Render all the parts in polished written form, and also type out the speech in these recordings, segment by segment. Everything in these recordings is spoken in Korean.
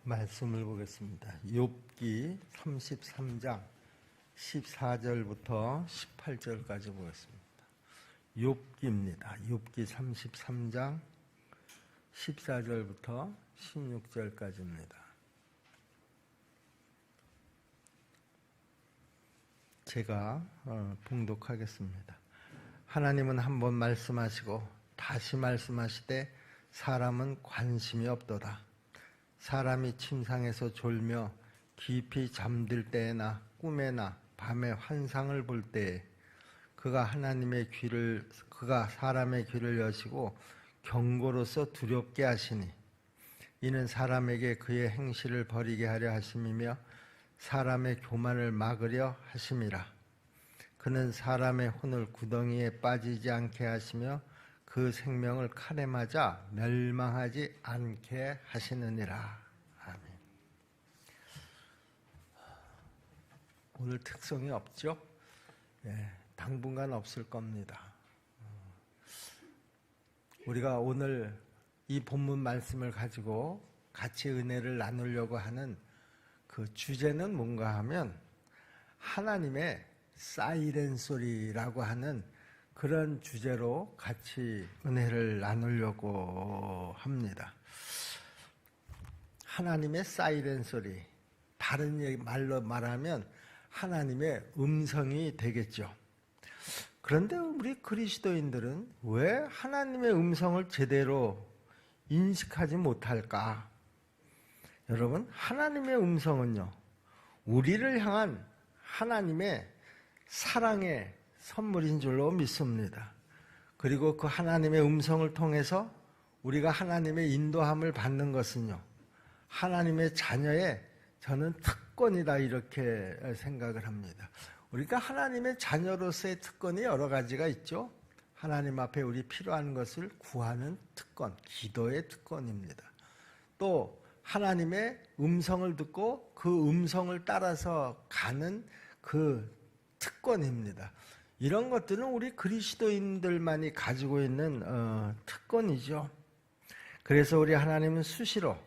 말씀을 보겠습니다. 욥기 33장 14절부터 18절까지 보겠습니다. 욥기입니다. 욥기 33장 14절부터 16절까지입니다. 제가 봉독하겠습니다. 하나님은 한 번 말씀하시고 다시 말씀하시되 사람은 관심이 없도다. 사람이 침상에서 졸며 깊이 잠들 때에나 꿈에나 밤에 환상을 볼 때에 그가 사람의 귀를 여시고 경고로서 두렵게 하시니 이는 사람에게 그의 행실을 버리게 하려 하심이며 사람의 교만을 막으려 하심이라. 그는 사람의 혼을 구덩이에 빠지지 않게 하시며 그 생명을 칼에 맞아 멸망하지 않게 하시느니라. 아멘. 오늘 특성이 없죠? 당분간 없을 겁니다. 우리가 오늘 이 본문 말씀을 가지고 같이 은혜를 나누려고 하는 그 주제는 뭔가 하면 하나님의 사이렌 소리라고 하는 그런 주제로 같이 은혜를 나누려고 합니다. 하나님의 사이렌 소리, 다른 말로 말하면 하나님의 음성이 되겠죠. 그런데 우리 그리스도인들은 왜 하나님의 음성을 제대로 인식하지 못할까? 여러분, 하나님의 음성은요, 우리를 향한 하나님의 사랑의 선물인 줄로 믿습니다. 그리고 그 하나님의 음성을 통해서 우리가 하나님의 인도함을 받는 것은요, 하나님의 자녀의 저는 특권이다 이렇게 생각을 합니다. 우리가 하나님의 자녀로서의 특권이 여러 가지가 있죠. 하나님 앞에 우리 필요한 것을 구하는 특권, 기도의 특권입니다. 또 하나님의 음성을 듣고 그 음성을 따라서 가는 그 특권입니다. 이런 것들은 우리 그리스도인들만이 가지고 있는 특권이죠. 그래서 우리 하나님은 수시로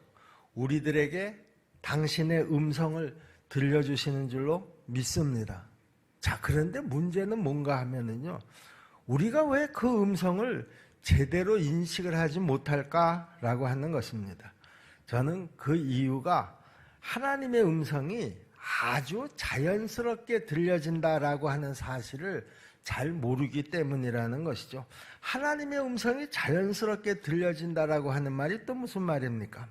우리들에게 당신의 음성을 들려주시는 줄로 믿습니다. 자, 그런데 문제는 뭔가 하면은요, 우리가 왜 그 음성을 제대로 인식을 하지 못할까라고 하는 것입니다. 저는 그 이유가 하나님의 음성이 아주 자연스럽게 들려진다라고 하는 사실을 잘 모르기 때문이라는 것이죠. 하나님의 음성이 자연스럽게 들려진다라고 하는 말이 또 무슨 말입니까?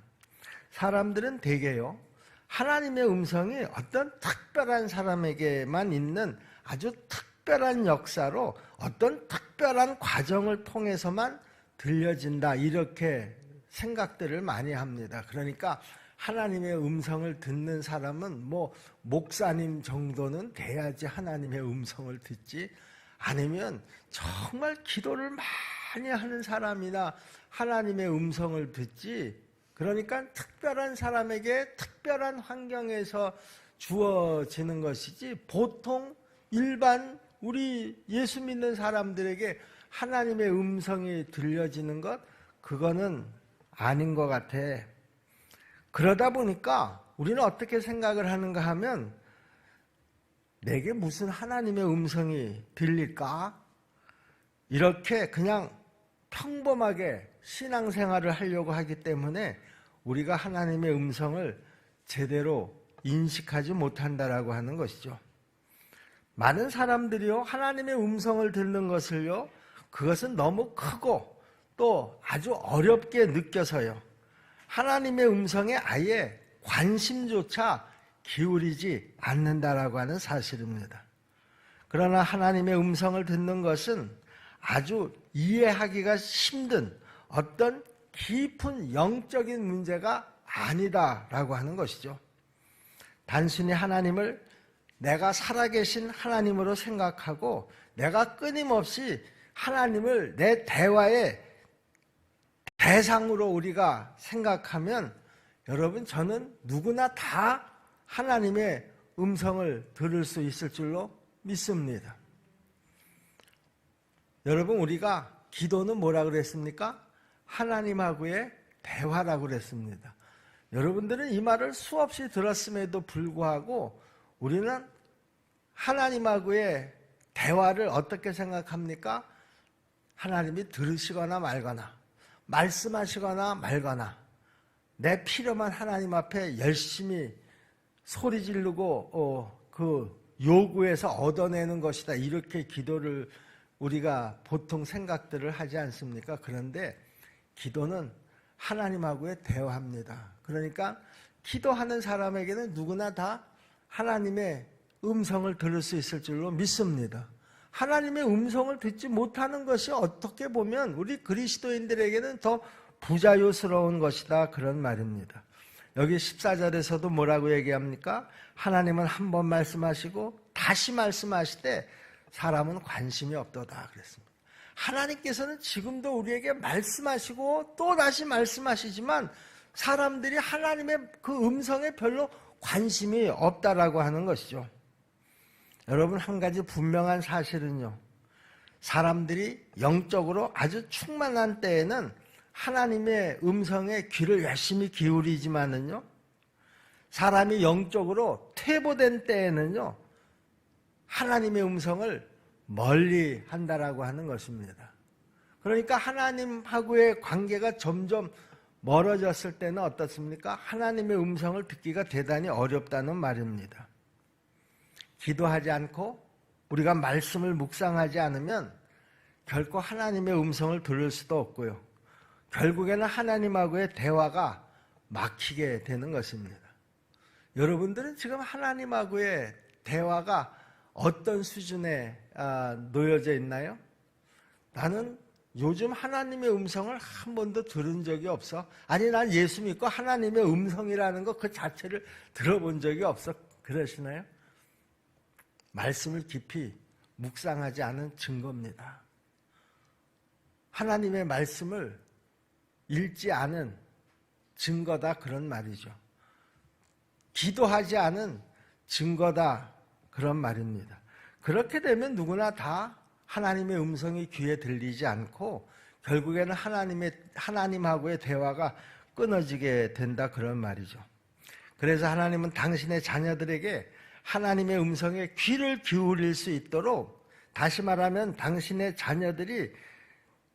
사람들은 대개요, 하나님의 음성이 어떤 특별한 사람에게만 있는 아주 특별한 역사로 어떤 특별한 과정을 통해서만 들려진다 이렇게 생각들을 많이 합니다. 그러니까 하나님의 음성을 듣는 사람은 목사님 정도는 돼야지 하나님의 음성을 듣지, 아니면 정말 기도를 많이 하는 사람이나 하나님의 음성을 듣지, 그러니까 특별한 사람에게 특별한 환경에서 주어지는 것이지 보통 일반 우리 예수 믿는 사람들에게 하나님의 음성이 들려지는 것, 그거는 아닌 것 같아. 그러다 보니까 우리는 어떻게 생각을 하는가 하면, 내게 무슨 하나님의 음성이 들릴까? 이렇게 그냥 평범하게 신앙생활을 하려고 하기 때문에 우리가 하나님의 음성을 제대로 인식하지 못한다라고 하는 것이죠. 많은 사람들이요, 하나님의 음성을 듣는 것을요, 그것은 너무 크고 또 아주 어렵게 느껴서요, 하나님의 음성에 아예 관심조차 기울이지 않는다라고 하는 사실입니다. 그러나 하나님의 음성을 듣는 것은 아주 이해하기가 힘든 어떤 깊은 영적인 문제가 아니다라고 하는 것이죠. 단순히 하나님을 내가 살아계신 하나님으로 생각하고 내가 끊임없이 하나님을 내 대화의 대상으로 우리가 생각하면, 여러분, 저는 누구나 다 하나님의 음성을 들을 수 있을 줄로 믿습니다. 여러분, 우리가 기도는 뭐라 그랬습니까? 하나님하고의 대화라고 그랬습니다. 여러분들은 이 말을 수없이 들었음에도 불구하고 우리는 하나님하고의 대화를 어떻게 생각합니까? 하나님이 들으시거나 말거나 말씀하시거나 말거나 내 필요만 하나님 앞에 열심히 소리 지르고 그 요구해서 얻어내는 것이다. 이렇게 기도를 우리가 보통 생각들을 하지 않습니까? 그런데 기도는 하나님하고의 대화입니다. 그러니까 기도하는 사람에게는 누구나 다 하나님의 음성을 들을 수 있을 줄로 믿습니다. 하나님의 음성을 듣지 못하는 것이 어떻게 보면 우리 그리스도인들에게는 더 부자유스러운 것이다. 그런 말입니다. 여기 14절에서도 뭐라고 얘기합니까? 하나님은 한 번 말씀하시고 다시 말씀하시되 사람은 관심이 없도다 그랬습니다. 하나님께서는 지금도 우리에게 말씀하시고 또 다시 말씀하시지만 사람들이 하나님의 그 음성에 별로 관심이 없다라고 하는 것이죠. 여러분, 한 가지 분명한 사실은요, 사람들이 영적으로 아주 충만한 때에는 하나님의 음성에 귀를 열심히 기울이지만은요, 사람이 영적으로 퇴보된 때에는요, 하나님의 음성을 멀리 한다라고 하는 것입니다. 그러니까 하나님하고의 관계가 점점 멀어졌을 때는 어떻습니까? 하나님의 음성을 듣기가 대단히 어렵다는 말입니다. 기도하지 않고 우리가 말씀을 묵상하지 않으면 결코 하나님의 음성을 들을 수도 없고요. 결국에는 하나님하고의 대화가 막히게 되는 것입니다. 여러분들은 지금 하나님하고의 대화가 어떤 수준에 놓여져 있나요? 나는 요즘 하나님의 음성을 한 번도 들은 적이 없어. 아니, 난 예수 믿고 하나님의 음성이라는 것 그 자체를 들어본 적이 없어. 그러시나요? 말씀을 깊이 묵상하지 않은 증거입니다. 하나님의 말씀을 읽지 않은 증거다, 그런 말이죠. 기도하지 않은 증거다, 그런 말입니다. 그렇게 되면 누구나 다 하나님의 음성이 귀에 들리지 않고 결국에는 하나님하고의 대화가 끊어지게 된다, 그런 말이죠. 그래서 하나님은 당신의 자녀들에게 하나님의 음성에 귀를 기울일 수 있도록, 다시 말하면 당신의 자녀들이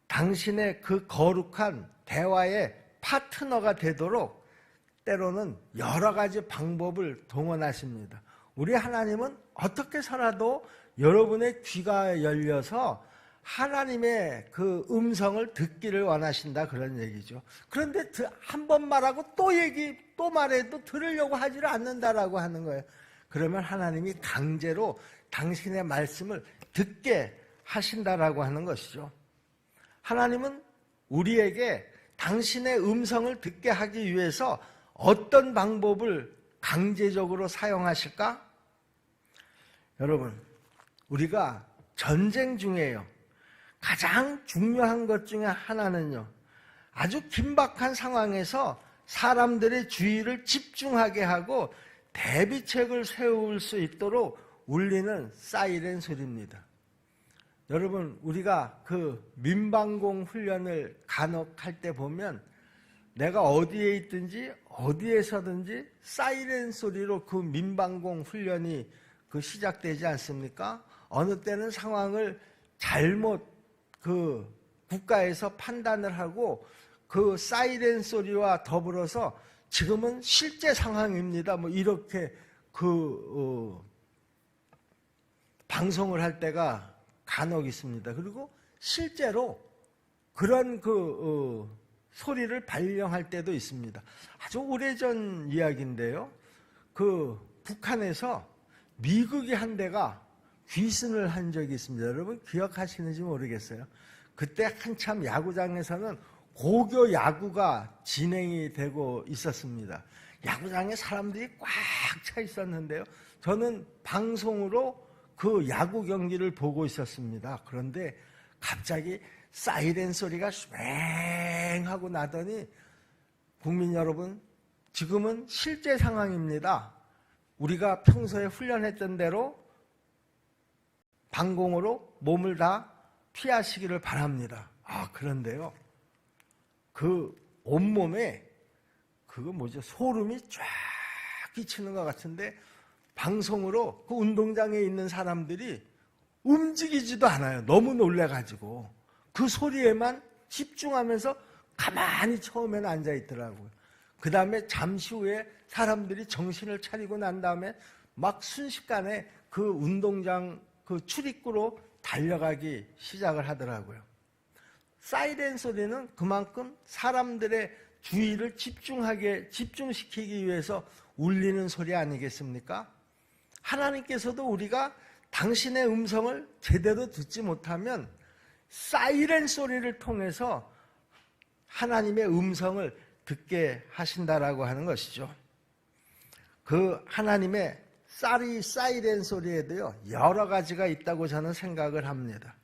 당신의 그 거룩한 대화의 파트너가 되도록 때로는 여러 가지 방법을 동원하십니다. 우리 하나님은 어떻게 살아도 여러분의 귀가 열려서 하나님의 그 음성을 듣기를 원하신다, 그런 얘기죠. 그런데 한 번 말하고 또 말해도 들으려고 하지를 않는다라고 하는 거예요. 그러면 하나님이 강제로 당신의 말씀을 듣게 하신다라고 하는 것이죠. 하나님은 우리에게 당신의 음성을 듣게 하기 위해서 어떤 방법을 강제적으로 사용하실까? 여러분, 우리가 전쟁 중에요, 가장 중요한 것 중에 하나는요, 아주 긴박한 상황에서 사람들의 주의를 집중하게 하고 대비책을 세울 수 있도록 울리는 사이렌 소리입니다. 여러분, 우리가 그 민방공 훈련을 간혹 할 때 보면 내가 어디에 있든지 어디에서든지 사이렌 소리로 그 민방공 훈련이 시작되지 않습니까? 어느 때는 상황을 잘못 그 국가에서 판단을 하고 그 사이렌 소리와 더불어서 지금은 실제 상황입니다, 뭐 이렇게 방송을 할 때가 간혹 있습니다. 그리고 실제로 그런 소리를 발령할 때도 있습니다. 아주 오래전 이야기인데요, 북한에서 미국이 한 대가 귀순을 한 적이 있습니다. 여러분 기억하시는지 모르겠어요. 그때 한참 야구장에서는 고교 야구가 진행이 되고 있었습니다. 야구장에 사람들이 꽉 차 있었는데요, 저는 방송으로 그 야구 경기를 보고 있었습니다. 그런데 갑자기 사이렌 소리가 왱 하고 나더니, 국민 여러분, 지금은 실제 상황입니다. 우리가 평소에 훈련했던 대로 방공으로 몸을 다 피하시기를 바랍니다. 그런데요, 그 온몸에 그거 뭐죠? 소름이 쫙 끼치는 것 같은데 방송으로 그 운동장에 있는 사람들이 움직이지도 않아요. 너무 놀래가지고 그 소리에만 집중하면서 가만히 처음에는 앉아있더라고요. 그 다음에 잠시 후에 사람들이 정신을 차리고 난 다음에 막 순식간에 그 운동장 그 출입구로 달려가기 시작을 하더라고요. 사이렌 소리는 그만큼 사람들의 주의를 집중시키기 위해서 울리는 소리 아니겠습니까? 하나님께서도 우리가 당신의 음성을 제대로 듣지 못하면 사이렌 소리를 통해서 하나님의 음성을 듣게 하신다라고 하는 것이죠. 그 하나님의 사이렌 소리에도요, 여러 가지가 있다고 저는 생각을 합니다.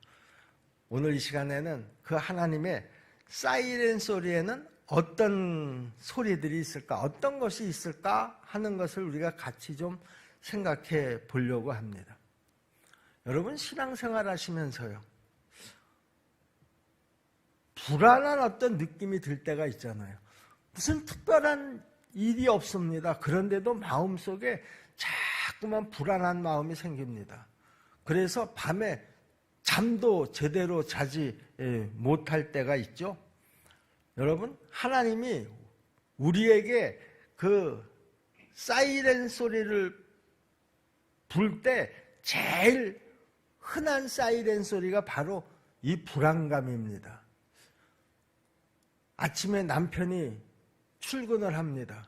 오늘 이 시간에는 그 하나님의 사이렌 소리에는 어떤 소리들이 있을까, 어떤 것이 있을까 하는 것을 우리가 같이 좀 생각해 보려고 합니다. 여러분, 신앙생활 하시면서요, 불안한 어떤 느낌이 들 때가 있잖아요. 무슨 특별한 일이 없습니다. 그런데도 마음속에 자꾸만 불안한 마음이 생깁니다. 그래서 밤에 잠도 제대로 자지 못할 때가 있죠. 여러분, 하나님이 우리에게 그 사이렌 소리를 불 때 제일 흔한 사이렌 소리가 바로 이 불안감입니다. 아침에 남편이 출근을 합니다.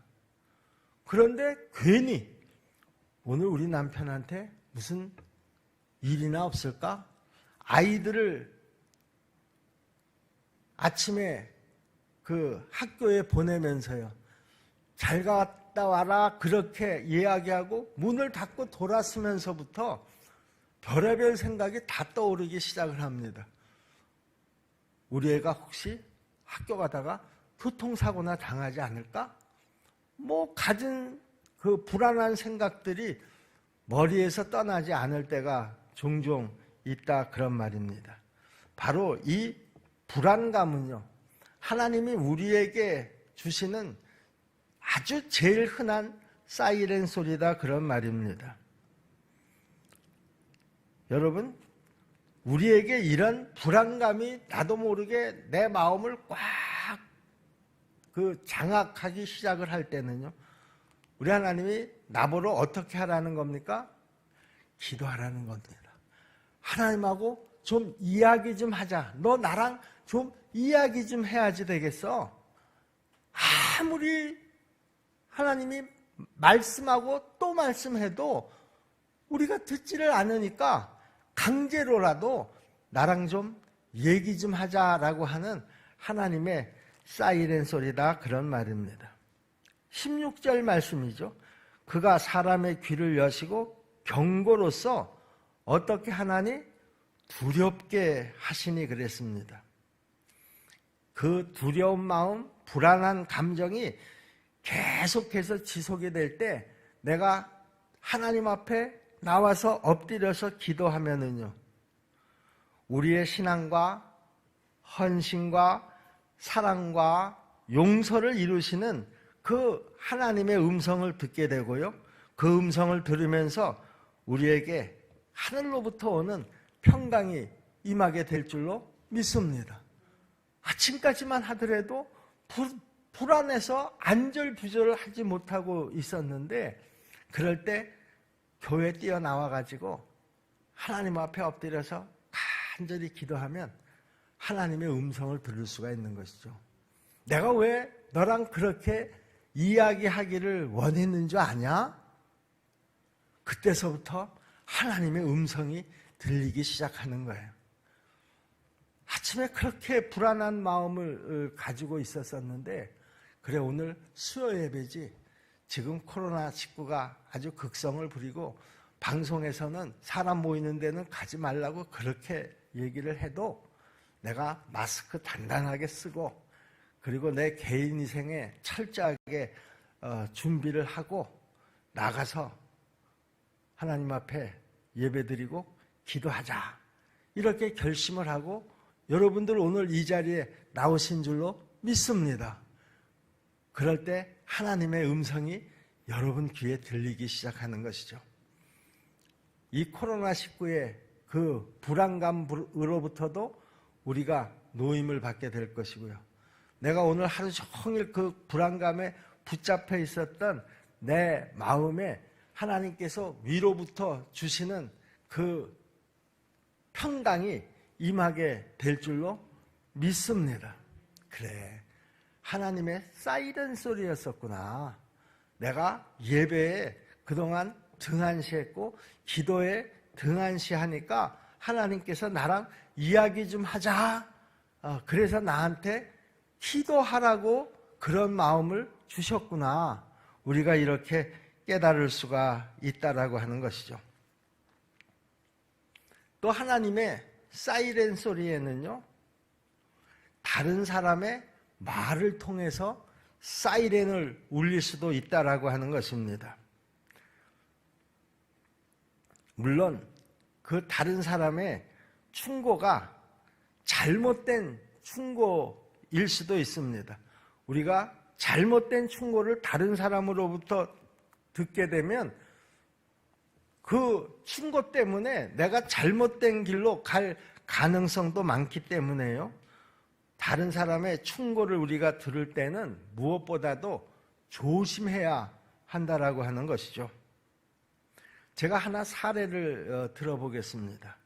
그런데 괜히 오늘 우리 남편한테 무슨 일이나 없을까? 아이들을 아침에 그 학교에 보내면서요, 잘 갔다 와라 그렇게 이야기하고 문을 닫고 돌아서면서부터 별의별 생각이 다 떠오르기 시작을 합니다. 우리 애가 혹시 학교 가다가 교통사고나 당하지 않을까? 뭐 가진 그 불안한 생각들이 머리에서 떠나지 않을 때가 종종 있다, 그런 말입니다. 바로 이 불안감은요, 하나님이 우리에게 주시는 아주 제일 흔한 사이렌 소리다, 그런 말입니다. 여러분, 우리에게 이런 불안감이 나도 모르게 내 마음을 꽉 장악하기 시작을 할 때는요, 우리 하나님이 나보러 어떻게 하라는 겁니까? 기도하라는 겁니다. 하나님하고 좀 이야기 좀 하자. 너 나랑 좀 이야기 좀 해야지 되겠어. 아무리 하나님이 말씀하고 또 말씀해도 우리가 듣지를 않으니까 강제로라도 나랑 좀 얘기 좀 하자라고 하는 하나님의 사이렌 소리다, 그런 말입니다. 16절 말씀이죠. 그가 사람의 귀를 여시고 경고로서 어떻게 하나니? 두렵게 하시니 그랬습니다. 그 두려운 마음, 불안한 감정이 계속해서 지속이 될 때 내가 하나님 앞에 나와서 엎드려서 기도하면은요, 우리의 신앙과 헌신과 사랑과 용서를 이루시는 그 하나님의 음성을 듣게 되고요, 그 음성을 들으면서 우리에게 하늘로부터 오는 평강이 임하게 될 줄로 믿습니다. 아침까지만 하더라도 불안해서 안절부절을 하지 못하고 있었는데, 그럴 때 교회 뛰어나와가지고 하나님 앞에 엎드려서 간절히 기도하면 하나님의 음성을 들을 수가 있는 것이죠. 내가 왜 너랑 그렇게 이야기하기를 원했는 줄 아냐? 그때서부터 하나님의 음성이 들리기 시작하는 거예요. 아침에 그렇게 불안한 마음을 가지고 있었었는데, 그래 오늘 수요 예배지, 지금 코로나19가 아주 극성을 부리고 방송에서는 사람 모이는 데는 가지 말라고 그렇게 얘기를 해도 내가 마스크 단단하게 쓰고, 그리고 내 개인 위생에 철저하게 준비를 하고 나가서 하나님 앞에 예배드리고 기도하자, 이렇게 결심을 하고 여러분들 오늘 이 자리에 나오신 줄로 믿습니다. 그럴 때 하나님의 음성이 여러분 귀에 들리기 시작하는 것이죠. 이 코로나19의 그 불안감으로부터도 우리가 노임을 받게 될 것이고요. 내가 오늘 하루 종일 그 불안감에 붙잡혀 있었던 내 마음에 하나님께서 위로부터 주시는 그 평강이 임하게 될 줄로 믿습니다. 그래, 하나님의 사이렌 소리였었구나. 내가 예배에 그동안 등한시했고 기도에 등한시하니까 하나님께서 나랑 이야기 좀 하자. 그래서 나한테 기도하라고 그런 마음을 주셨구나. 우리가 이렇게 깨달을 수가 있다라고 하는 것이죠. 또 하나님의 사이렌 소리에는요, 다른 사람의 말을 통해서 사이렌을 울릴 수도 있다라고 하는 것입니다. 물론 그 다른 사람의 충고가 잘못된 충고일 수도 있습니다. 우리가 잘못된 충고를 다른 사람으로부터 듣게 되면 그 충고 때문에 내가 잘못된 길로 갈 가능성도 많기 때문에요. 다른 사람의 충고를 우리가 들을 때는 무엇보다도 조심해야 한다라고 하는 것이죠. 제가 하나 사례를 들어보겠습니다.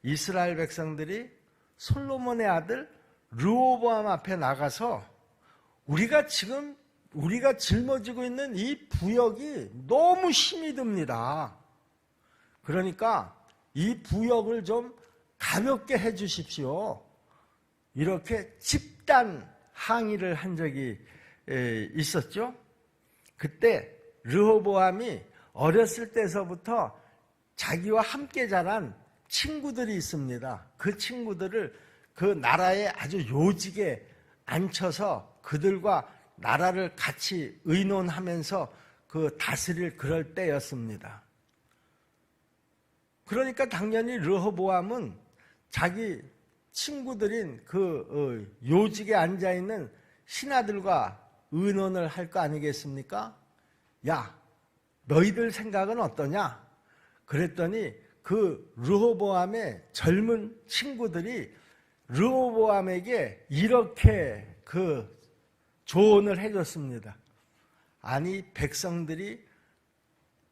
이스라엘 백성들이 솔로몬의 아들 르호보암 앞에 나가서 우리가 짊어지고 있는 이 부역이 너무 힘이 듭니다. 그러니까 이 부역을 좀 가볍게 해 주십시오. 이렇게 집단 항의를 한 적이 있었죠. 그때 르호보암이 어렸을 때서부터 자기와 함께 자란 친구들이 있습니다. 그 친구들을 그 나라에 아주 요직에 앉혀서 그들과 나라를 같이 의논하면서 그 다스릴 그럴 때였습니다. 그러니까 당연히 르호보암은 자기 친구들인 그 요직에 앉아있는 신하들과 의논을 할 거 아니겠습니까? 야, 너희들 생각은 어떠냐? 그랬더니 그 르호보암의 젊은 친구들이 르호보암에게 이렇게 그 조언을 해줬습니다. 아니, 백성들이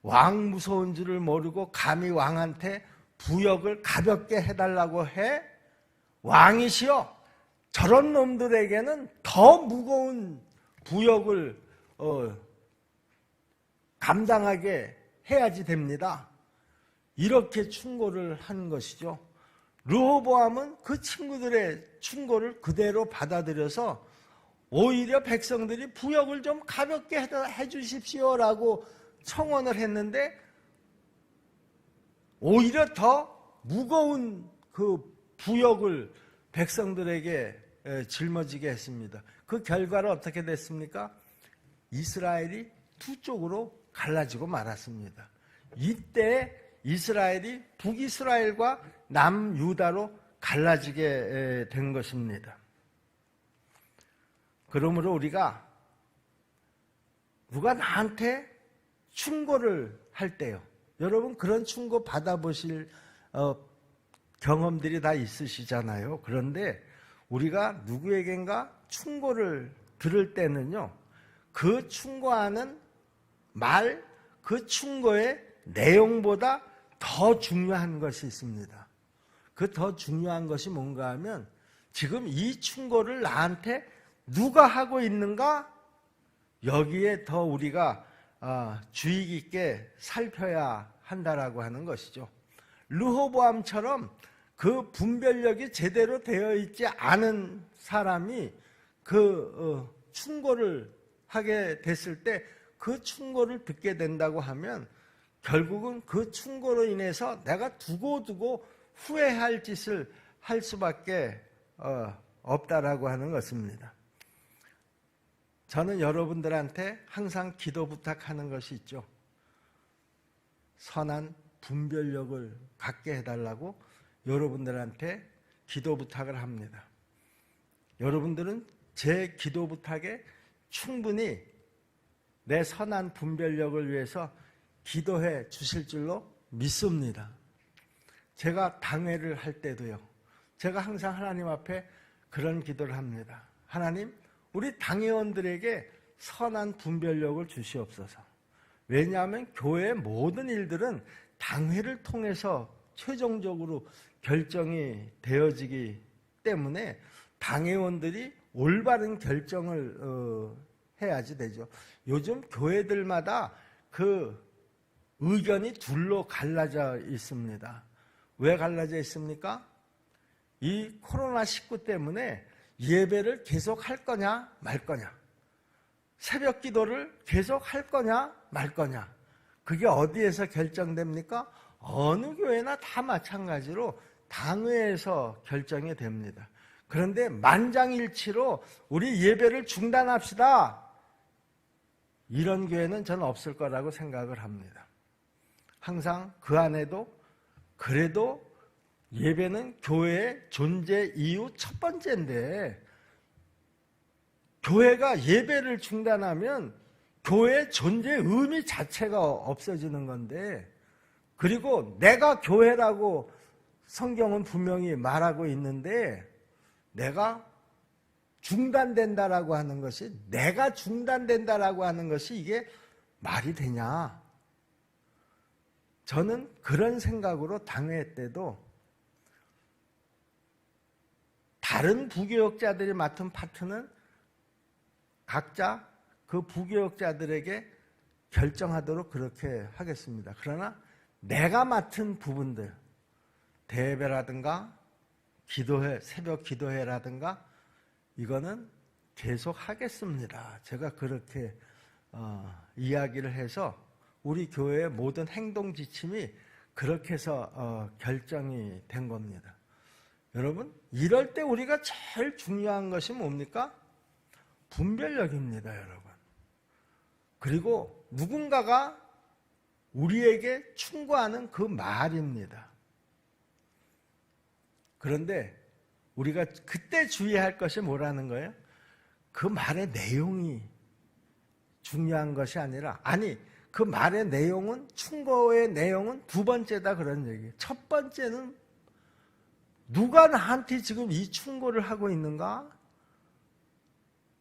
왕 무서운 줄을 모르고 감히 왕한테 부역을 가볍게 해달라고 해? 왕이시여, 저런 놈들에게는 더 무거운 부역을 감당하게 해야지 됩니다. 이렇게 충고를 한 것이죠. 르호보암은 그 친구들의 충고를 그대로 받아들여서 오히려 백성들이 부역을 좀 가볍게 해 주십시오라고 청원을 했는데 오히려 더 무거운 그 부역을 백성들에게 짊어지게 했습니다. 그 결과는 어떻게 됐습니까? 이스라엘이 두 쪽으로 갈라지고 말았습니다. 이때 이스라엘이 북이스라엘과 남유다로 갈라지게 된 것입니다. 그러므로 우리가 누가 나한테 충고를 할 때요. 여러분 그런 충고 받아보실 경험들이 다 있으시잖아요. 그런데 우리가 누구에겐가 충고를 들을 때는요. 그 충고하는 말, 그 충고의 내용보다 더 중요한 것이 있습니다. 그 더 중요한 것이 뭔가 하면 지금 이 충고를 나한테 누가 하고 있는가? 여기에 더 우리가 주의 깊게 살펴야 한다라고 하는 것이죠. 르호보암처럼 그 분별력이 제대로 되어 있지 않은 사람이 그 충고를 하게 됐을 때 그 충고를 듣게 된다고 하면 결국은 그 충고로 인해서 내가 두고두고 후회할 짓을 할 수밖에 없다라고 하는 것입니다. 저는 여러분들한테 항상 기도 부탁하는 것이 있죠. 선한 분별력을 갖게 해달라고 여러분들한테 기도 부탁을 합니다. 여러분들은 제 기도 부탁에 충분히 내 선한 분별력을 위해서 기도해 주실 줄로 믿습니다. 제가 당회를 할 때도요, 제가 항상 하나님 앞에 그런 기도를 합니다. 하나님, 우리 당회원들에게 선한 분별력을 주시옵소서. 왜냐하면 교회의 모든 일들은 당회를 통해서 최종적으로 결정이 되어지기 때문에 당회원들이 올바른 결정을 해야지 되죠. 요즘 교회들마다 그 의견이 둘로 갈라져 있습니다. 왜 갈라져 있습니까? 이 코로나19 때문에 예배를 계속 할 거냐 말 거냐, 새벽 기도를 계속 할 거냐 말 거냐, 그게 어디에서 결정됩니까? 어느 교회나 다 마찬가지로 당회에서 결정이 됩니다. 그런데 만장일치로 우리 예배를 중단합시다, 이런 교회는 저는 없을 거라고 생각을 합니다. 항상 그 안에도 그래도 예배는 교회의 존재 이유 첫 번째인데, 교회가 예배를 중단하면 교회의 존재의 의미 자체가 없어지는 건데, 그리고 내가 교회라고 성경은 분명히 말하고 있는데, 내가 중단된다라고 하는 것이, 내가 중단된다라고 하는 것이 이게 말이 되냐? 저는 그런 생각으로 당회 때도 다른 부교역자들이 맡은 파트는 각자 그 부교역자들에게 결정하도록 그렇게 하겠습니다. 그러나 내가 맡은 부분들, 대예배라든가 기도회, 새벽 기도회라든가 이거는 계속 하겠습니다. 제가 그렇게 이야기를 해서 우리 교회의 모든 행동 지침이 그렇게 해서 결정이 된 겁니다. 여러분, 이럴 때 우리가 제일 중요한 것이 뭡니까? 분별력입니다, 여러분. 그리고 누군가가 우리에게 충고하는 그 말입니다. 그런데 우리가 그때 주의할 것이 뭐라는 거예요? 그 말의 내용이 중요한 것이 아니라, 아니, 그 말의 내용은, 충고의 내용은 두 번째다, 그런 얘기예요. 첫 번째는 누가 나한테 지금 이 충고를 하고 있는가?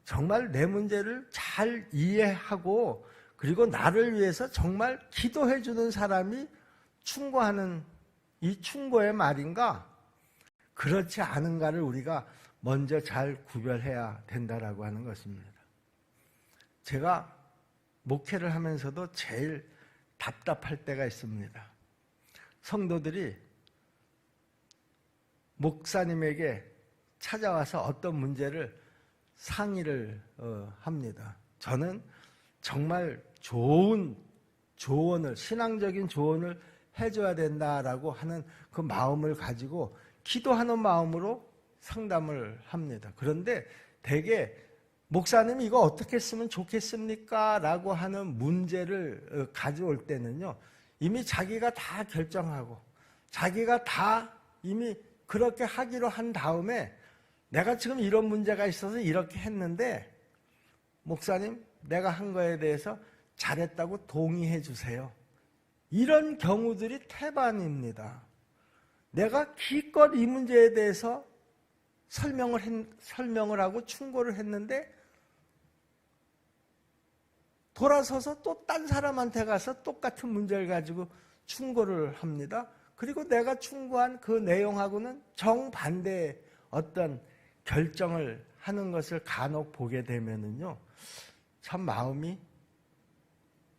정말 내 문제를 잘 이해하고 그리고 나를 위해서 정말 기도해 주는 사람이 충고하는 이 충고의 말인가? 그렇지 않은가를 우리가 먼저 잘 구별해야 된다라고 하는 것입니다. 제가 목회를 하면서도 제일 답답할 때가 있습니다. 성도들이 목사님에게 찾아와서 어떤 문제를 상의를 합니다. 저는 정말 좋은 조언을, 신앙적인 조언을 해줘야 된다라고 하는 그 마음을 가지고 기도하는 마음으로 상담을 합니다. 그런데 대개 목사님이 이거 어떻게 쓰면 좋겠습니까? 라고 하는 문제를 가져올 때는요, 이미 자기가 다 결정하고 자기가 다 이미 그렇게 하기로 한 다음에 내가 지금 이런 문제가 있어서 이렇게 했는데 목사님, 내가 한 거에 대해서 잘했다고 동의해 주세요. 이런 경우들이 태반입니다. 내가 기껏 이 문제에 대해서 설명을 하고 충고를 했는데 돌아서서 또 딴 사람한테 가서 똑같은 문제를 가지고 충고를 합니다. 그리고 내가 충고한 그 내용하고는 정반대의 어떤 결정을 하는 것을 간혹 보게 되면은요, 참 마음이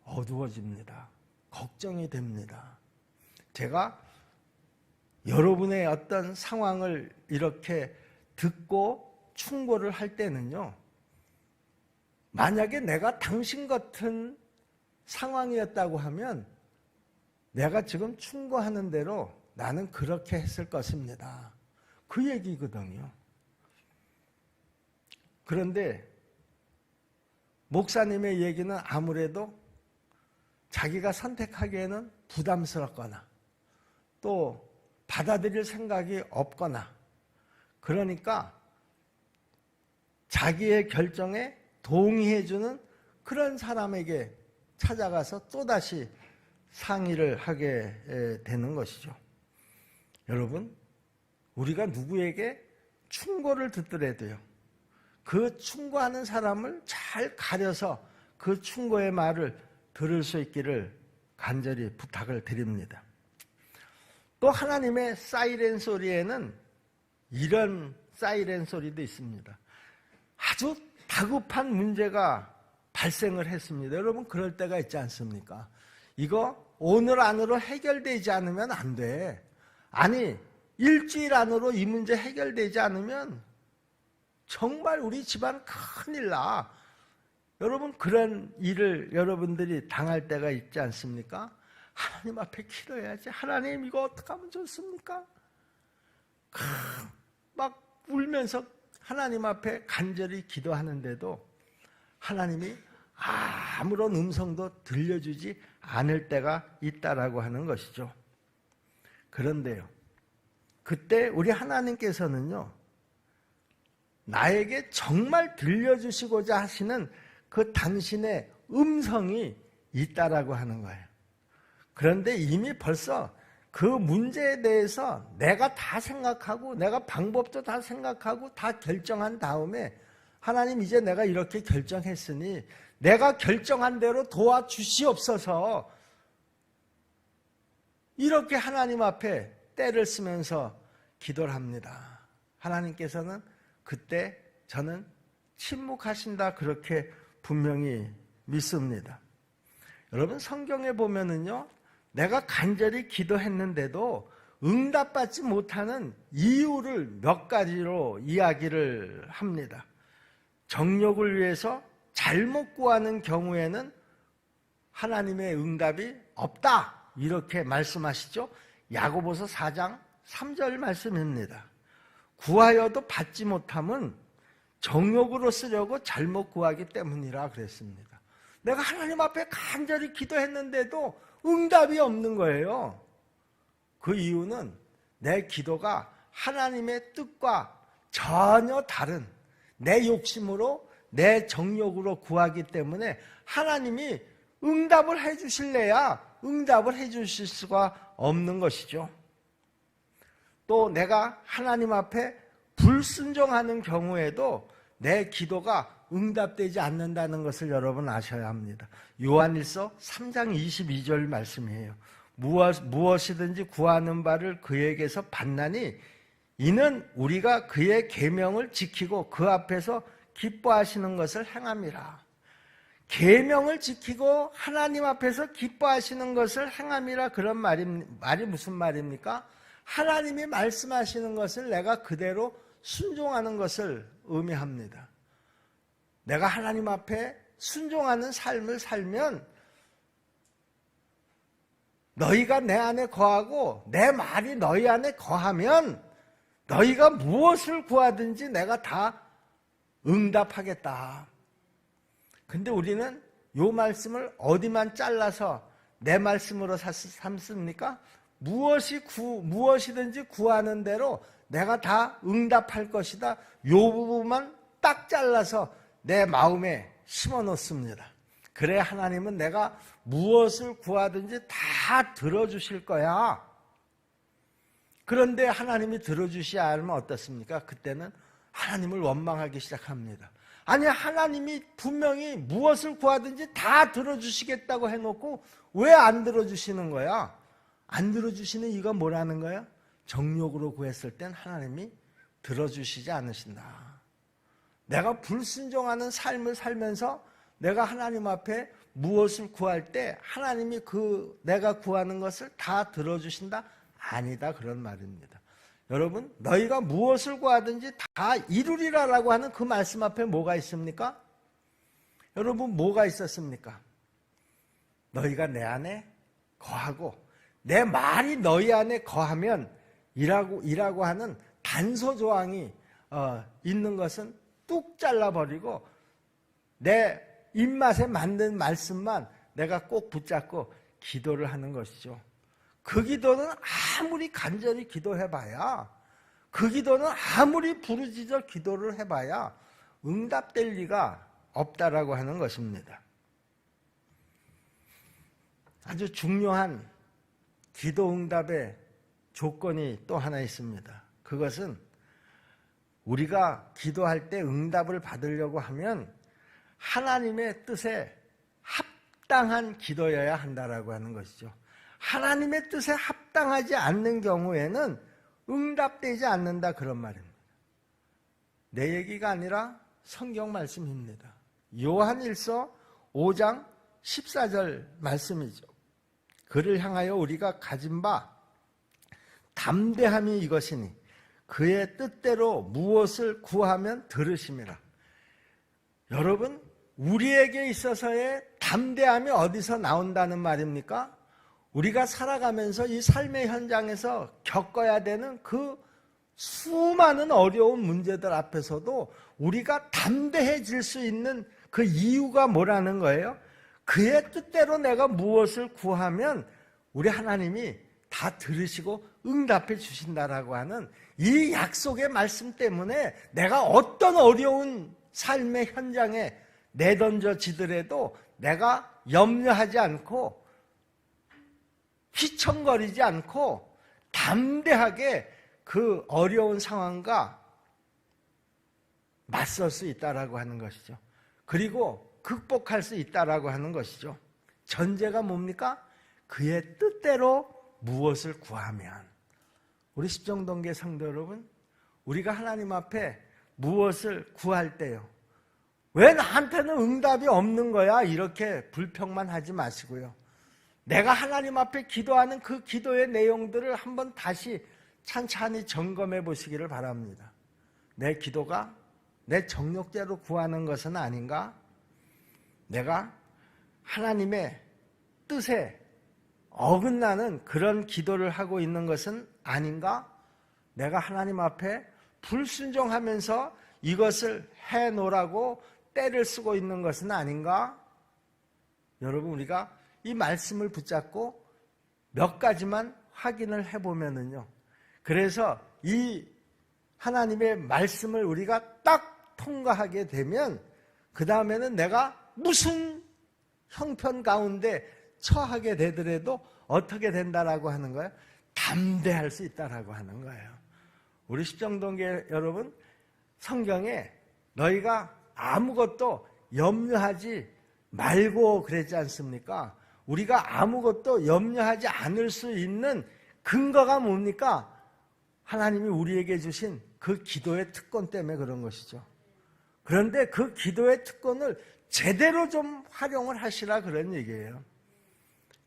어두워집니다. 걱정이 됩니다. 제가 여러분의 어떤 상황을 이렇게 듣고 충고를 할 때는요, 만약에 내가 당신 같은 상황이었다고 하면 내가 지금 충고하는 대로 나는 그렇게 했을 것입니다. 그 얘기거든요. 그런데 목사님의 얘기는 아무래도 자기가 선택하기에는 부담스럽거나 또 받아들일 생각이 없거나, 그러니까 자기의 결정에 동의해주는 그런 사람에게 찾아가서 또다시 상의를 하게 되는 것이죠. 여러분, 우리가 누구에게 충고를 듣더라도요, 그 충고하는 사람을 잘 가려서 그 충고의 말을 들을 수 있기를 간절히 부탁을 드립니다. 또 하나님의 사이렌 소리에는 이런 사이렌 소리도 있습니다. 아주 다급한 문제가 발생을 했습니다. 여러분, 그럴 때가 있지 않습니까? 이거 오늘 안으로 해결되지 않으면 안 돼. 아니, 일주일 안으로 이 문제 해결되지 않으면 정말 우리 집안 큰일 나. 여러분, 그런 일을 여러분들이 당할 때가 있지 않습니까? 하나님 앞에 기도해야지. 하나님, 이거 어떻게 하면 좋습니까? 막 울면서 하나님 앞에 간절히 기도하는데도 하나님이 아무런 음성도 들려주지 않을 때가 있다라고 하는 것이죠. 그런데요, 그때 우리 하나님께서는요, 나에게 정말 들려주시고자 하시는 그 당신의 음성이 있다라고 하는 거예요. 그런데 이미 벌써 그 문제에 대해서 내가 다 생각하고 내가 방법도 다 생각하고 다 결정한 다음에 하나님, 이제 내가 이렇게 결정했으니 내가 결정한 대로 도와주시옵소서, 이렇게 하나님 앞에 때를 쓰면서 기도를 합니다. 하나님께서는 그때 저는 침묵하신다, 그렇게 분명히 믿습니다. 여러분, 성경에 보면은요, 내가 간절히 기도했는데도 응답받지 못하는 이유를 몇 가지로 이야기를 합니다. 정욕을 위해서 잘못 구하는 경우에는 하나님의 응답이 없다, 이렇게 말씀하시죠. 야고보서 4장 3절 말씀입니다. 구하여도 받지 못함은 정욕으로 쓰려고 잘못 구하기 때문이라 그랬습니다. 내가 하나님 앞에 간절히 기도했는데도 응답이 없는 거예요. 그 이유는 내 기도가 하나님의 뜻과 전혀 다른 내 욕심으로, 내 정욕으로 구하기 때문에 하나님이 응답을 해주실래야 응답을 해주실 수가 없는 것이죠. 또 내가 하나님 앞에 불순종하는 경우에도 내 기도가 응답되지 않는다는 것을 여러분 아셔야 합니다. 요한일서 3장 22절 말씀이에요. 무엇이든지 구하는 바를 그에게서 받나니 이는 우리가 그의 계명을 지키고 그 앞에서 기뻐하시는 것을 행함이라. 계명을 지키고 하나님 앞에서 기뻐하시는 것을 행함이라. 그런 말이 무슨 말입니까? 하나님이 말씀하시는 것을 내가 그대로 순종하는 것을 의미합니다. 내가 하나님 앞에 순종하는 삶을 살면 너희가 내 안에 거하고 내 말이 너희 안에 거하면 너희가 무엇을 구하든지 내가 다 응답하겠다. 근데 우리는 이 말씀을 어디만 잘라서 내 말씀으로 삼습니까? 무엇이든지 구하는 대로 내가 다 응답할 것이다. 이 부분만 딱 잘라서 내 마음에 심어 놓습니다. 그래 하나님은 내가 무엇을 구하든지 다 들어주실 거야. 그런데 하나님이 들어주시지 않으면 어떻습니까? 그때는 하나님을 원망하기 시작합니다. 아니, 하나님이 분명히 무엇을 구하든지 다 들어주시겠다고 해놓고 왜 안 들어주시는 거야? 안 들어주시는 이유가 뭐라는 거야? 정욕으로 구했을 땐 하나님이 들어주시지 않으신다. 내가 불순종하는 삶을 살면서 내가 하나님 앞에 무엇을 구할 때 하나님이 내가 구하는 것을 다 들어주신다? 아니다, 그런 말입니다. 여러분, 너희가 무엇을 구하든지 다 이루리라라고 하는 그 말씀 앞에 뭐가 있습니까? 여러분, 뭐가 있었습니까? 너희가 내 안에 거하고 내 말이 너희 안에 거하면 이라고 하는 단서 조항이 있는 것은 뚝 잘라버리고 내 입맛에 맞는 말씀만 내가 꼭 붙잡고 기도를 하는 것이죠. 그 기도는 아무리 간절히 기도해봐야, 그 기도는 아무리 부르짖어 기도를 해봐야 응답될 리가 없다라고 하는 것입니다. 아주 중요한 기도 응답의 조건이 또 하나 있습니다. 그것은 우리가 기도할 때 응답을 받으려고 하면 하나님의 뜻에 합당한 기도여야 한다라고 하는 것이죠. 하나님의 뜻에 합당하지 않는 경우에는 응답되지 않는다, 그런 말입니다. 내 얘기가 아니라 성경 말씀입니다. 요한일서 5장 14절 말씀이죠. 그를 향하여 우리가 가진 바 담대함이 이것이니 그의 뜻대로 무엇을 구하면 들으심이라. 여러분, 우리에게 있어서의 담대함이 어디서 나온다는 말입니까? 우리가 살아가면서 이 삶의 현장에서 겪어야 되는 그 수많은 어려운 문제들 앞에서도 우리가 담대해질 수 있는 그 이유가 뭐라는 거예요? 그의 뜻대로 내가 무엇을 구하면 우리 하나님이 다 들으시고 응답해 주신다라고 하는 이 약속의 말씀 때문에 내가 어떤 어려운 삶의 현장에 내던져지더라도 내가 염려하지 않고 휘청거리지 않고 담대하게 그 어려운 상황과 맞설 수 있다라고 하는 것이죠. 그리고 극복할 수 있다라고 하는 것이죠. 전제가 뭡니까? 그의 뜻대로 무엇을 구하면. 우리 십정동계 성도 여러분, 우리가 하나님 앞에 무엇을 구할 때요, 왜 나한테는 응답이 없는 거야? 이렇게 불평만 하지 마시고요, 내가 하나님 앞에 기도하는 그 기도의 내용들을 한번 다시 찬찬히 점검해 보시기를 바랍니다. 내 기도가 내 정욕대로 구하는 것은 아닌가? 내가 하나님의 뜻에 어긋나는 그런 기도를 하고 있는 것은 아닌가? 내가 하나님 앞에 불순종하면서 이것을 해놓으라고 때를 쓰고 있는 것은 아닌가? 여러분, 우리가 이 말씀을 붙잡고 몇 가지만 확인을 해보면은요, 그래서 이 하나님의 말씀을 우리가 딱 통과하게 되면 그 다음에는 내가 무슨 형편 가운데 처하게 되더라도 어떻게 된다라고 하는 거예요? 담대할 수 있다라고 하는 거예요. 우리 십정동계 여러분, 성경에 너희가 아무것도 염려하지 말고 그랬지 않습니까? 우리가 아무것도 염려하지 않을 수 있는 근거가 뭡니까? 하나님이 우리에게 주신 그 기도의 특권 때문에 그런 것이죠. 그런데 그 기도의 특권을 제대로 좀 활용을 하시라 그런 얘기예요.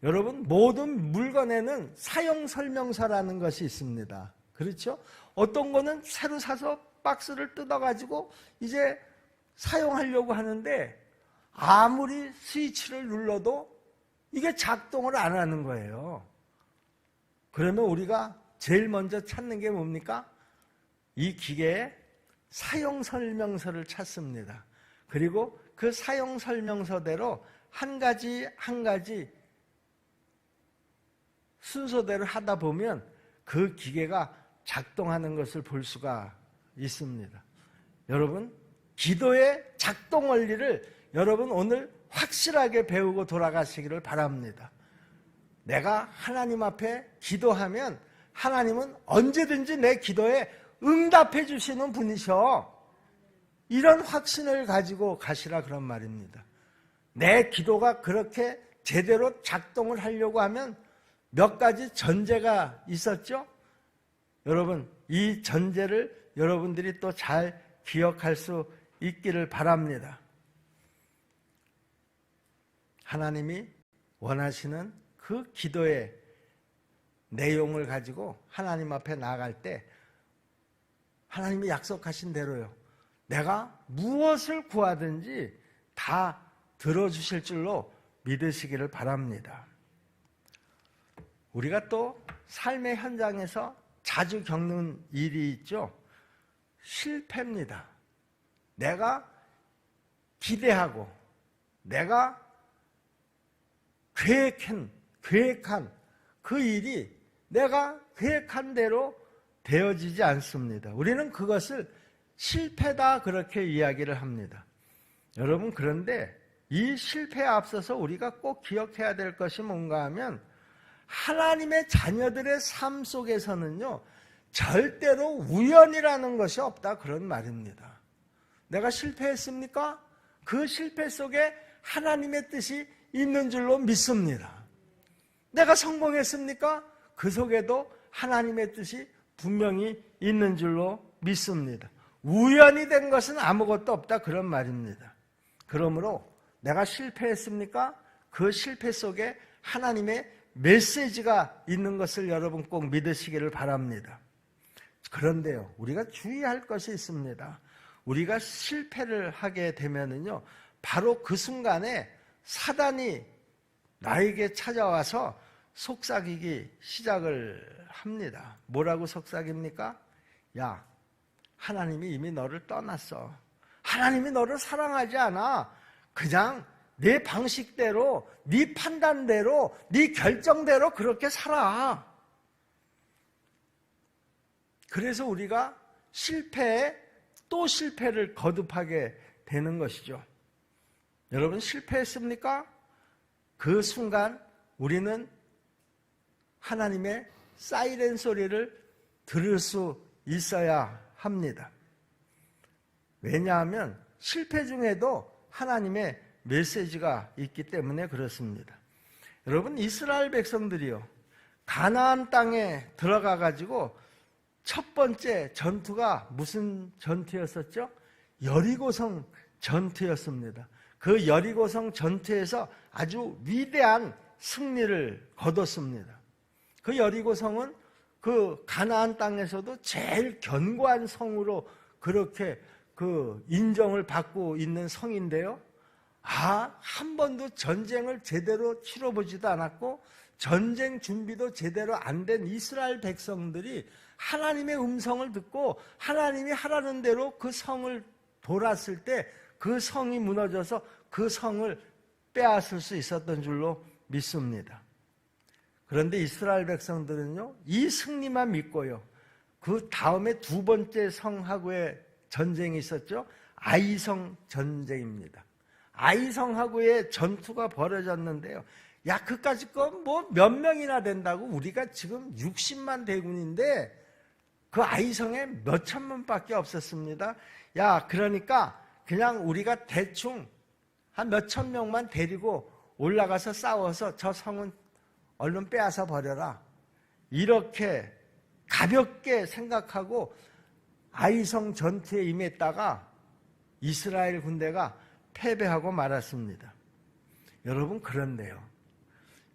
여러분, 모든 물건에는 사용설명서라는 것이 있습니다. 그렇죠? 어떤 거는 새로 사서 박스를 뜯어가지고 이제 사용하려고 하는데 아무리 스위치를 눌러도 이게 작동을 안 하는 거예요. 그러면 우리가 제일 먼저 찾는 게 뭡니까? 이 기계의 사용설명서를 찾습니다. 그리고 그 사용설명서대로 한 가지 한 가지 순서대로 하다 보면 그 기계가 작동하는 것을 볼 수가 있습니다. 여러분, 기도의 작동 원리를 여러분 오늘 확실하게 배우고 돌아가시기를 바랍니다. 내가 하나님 앞에 기도하면 하나님은 언제든지 내 기도에 응답해 주시는 분이셔. 이런 확신을 가지고 가시라 그런 말입니다. 내 기도가 그렇게 제대로 작동을 하려고 하면 몇 가지 전제가 있었죠? 여러분, 이 전제를 여러분들이 또 잘 기억할 수 있기를 바랍니다. 하나님이 원하시는 그 기도의 내용을 가지고 하나님 앞에 나아갈 때 하나님이 약속하신 대로요, 내가 무엇을 구하든지 다 들어주실 줄로 믿으시기를 바랍니다. 우리가 또 삶의 현장에서 자주 겪는 일이 있죠. 실패입니다. 내가 기대하고 내가 계획한 그 일이 내가 계획한 대로 되어지지 않습니다. 우리는 그것을 실패다 그렇게 이야기를 합니다. 여러분, 그런데 이 실패에 앞서서 우리가 꼭 기억해야 될 것이 뭔가 하면 하나님의 자녀들의 삶 속에서는요, 절대로 우연이라는 것이 없다, 그런 말입니다. 내가 실패했습니까? 그 실패 속에 하나님의 뜻이 있는 줄로 믿습니다. 내가 성공했습니까? 그 속에도 하나님의 뜻이 분명히 있는 줄로 믿습니다. 우연이 된 것은 아무것도 없다, 그런 말입니다. 그러므로 내가 실패했습니까? 그 실패 속에 하나님의 메시지가 있는 것을 여러분 꼭 믿으시기를 바랍니다. 그런데요, 우리가 주의할 것이 있습니다. 우리가 실패를 하게 되면은요, 바로 그 순간에 사단이 나에게 찾아와서 속삭이기 시작을 합니다. 뭐라고 속삭입니까? 야, 하나님이 이미 너를 떠났어. 하나님이 너를 사랑하지 않아. 그냥 네 방식대로, 네 판단대로, 네 결정대로 그렇게 살아. 그래서 우리가 실패에 또 실패를 거듭하게 되는 것이죠. 여러분, 실패했습니까? 그 순간 우리는 하나님의 사이렌 소리를 들을 수 있어야 합니다. 왜냐하면 실패 중에도 하나님의 메시지가 있기 때문에 그렇습니다. 여러분, 이스라엘 백성들이요, 가나안 땅에 들어가 가지고 첫 번째 전투가 무슨 전투였었죠? 여리고성 전투였습니다. 그 여리고성 전투에서 아주 위대한 승리를 거뒀습니다. 그 여리고성은 그 가나안 땅에서도 제일 견고한 성으로 그렇게 그 인정을 받고 있는 성인데요. 한 번도 전쟁을 제대로 치러보지도 않았고 전쟁 준비도 제대로 안 된 이스라엘 백성들이 하나님의 음성을 듣고 하나님이 하라는 대로 그 성을 돌았을 때 그 성이 무너져서 그 성을 빼앗을 수 있었던 줄로 믿습니다. 그런데 이스라엘 백성들은요, 이 승리만 믿고요, 그 다음에 두 번째 성하고의 전쟁이 있었죠. 아이성 전쟁입니다. 아이성하고의 전투가 벌어졌는데요. 야, 그까짓 거 뭐 몇 명이나 된다고? 우리가 지금 60만 대군인데 그 아이성에 몇 천만밖에 없었습니다. 야, 그러니까 그냥 우리가 대충 한 몇 천 명만 데리고 올라가서 싸워서 저 성은 얼른 빼앗아 버려라. 이렇게 가볍게 생각하고 아이성 전투에 임했다가 이스라엘 군대가 패배하고 말았습니다. 여러분, 그런데요,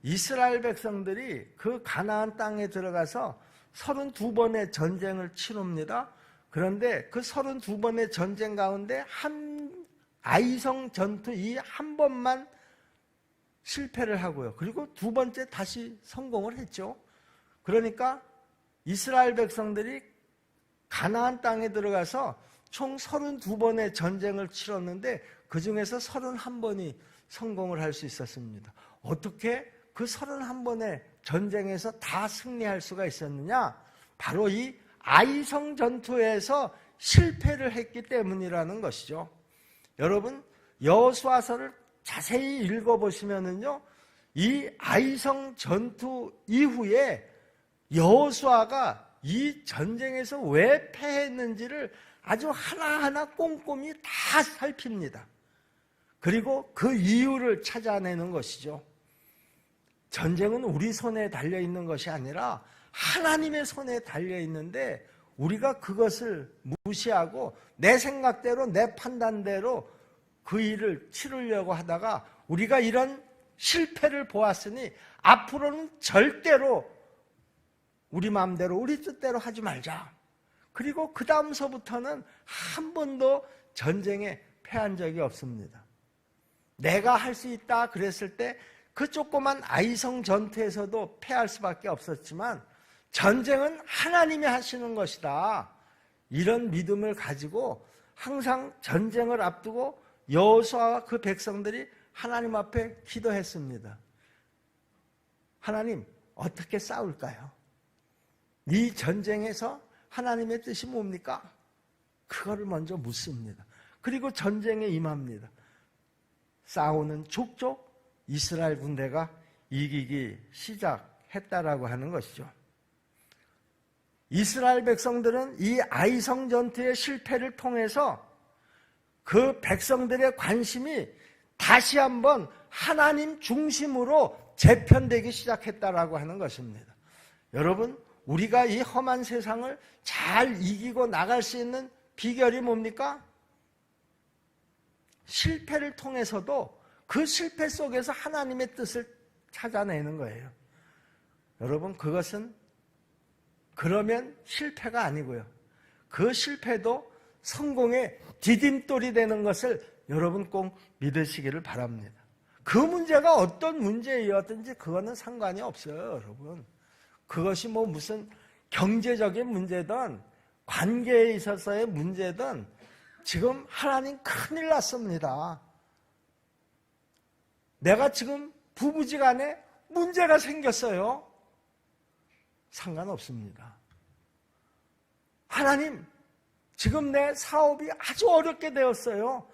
이스라엘 백성들이 그 가나안 땅에 들어가서 32번의 전쟁을 치릅니다. 그런데 그 32번의 전쟁 가운데 아이성 전투 이 한 번만 실패를 하고요. 그리고 두 번째 다시 성공을 했죠. 그러니까 이스라엘 백성들이 가나안 땅에 들어가서 총 32번의 전쟁을 치렀는데 그 중에서 31번이 성공을 할 수 있었습니다. 어떻게 그 31번의 전쟁에서 다 승리할 수가 있었느냐? 바로 이 아이성 전투에서 실패를 했기 때문이라는 것이죠. 여러분, 여호수아서를 자세히 읽어보시면은요, 이 아이성 전투 이후에 여호수아가 이 전쟁에서 왜 패했는지를 아주 하나하나 꼼꼼히 다 살핍니다. 그리고 그 이유를 찾아내는 것이죠. 전쟁은 우리 손에 달려있는 것이 아니라 하나님의 손에 달려있는데 우리가 그것을 무시하고 내 생각대로 내 판단대로 그 일을 치르려고 하다가 우리가 이런 실패를 보았으니 앞으로는 절대로 우리 마음대로 우리 뜻대로 하지 말자. 그리고 그 다음서부터는 한 번도 전쟁에 패한 적이 없습니다. 내가 할 수 있다 그랬을 때 그 조그만 아이성 전투에서도 패할 수밖에 없었지만 전쟁은 하나님이 하시는 것이다. 이런 믿음을 가지고 항상 전쟁을 앞두고 여호수아와 그 백성들이 하나님 앞에 기도했습니다. 하나님, 어떻게 싸울까요? 이 전쟁에서 하나님의 뜻이 뭡니까? 그거를 먼저 묻습니다. 그리고 전쟁에 임합니다. 싸우는 족족 이스라엘 군대가 이기기 시작했다라고 하는 것이죠. 이스라엘 백성들은 이 아이성 전투의 실패를 통해서 그 백성들의 관심이 다시 한번 하나님 중심으로 재편되기 시작했다라고 하는 것입니다. 여러분, 우리가 이 험한 세상을 잘 이기고 나갈 수 있는 비결이 뭡니까? 실패를 통해서도 그 실패 속에서 하나님의 뜻을 찾아내는 거예요. 여러분, 그것은 그러면 실패가 아니고요. 그 실패도 성공의 디딤돌이 되는 것을 여러분 꼭 믿으시기를 바랍니다. 그 문제가 어떤 문제였든지 그거는 상관이 없어요, 여러분. 그것이 뭐 무슨 경제적인 문제든 관계에 있어서의 문제든 지금 하나님 큰일 났습니다. 내가 지금 부부지간에 문제가 생겼어요. 상관없습니다. 하나님, 지금 내 사업이 아주 어렵게 되었어요.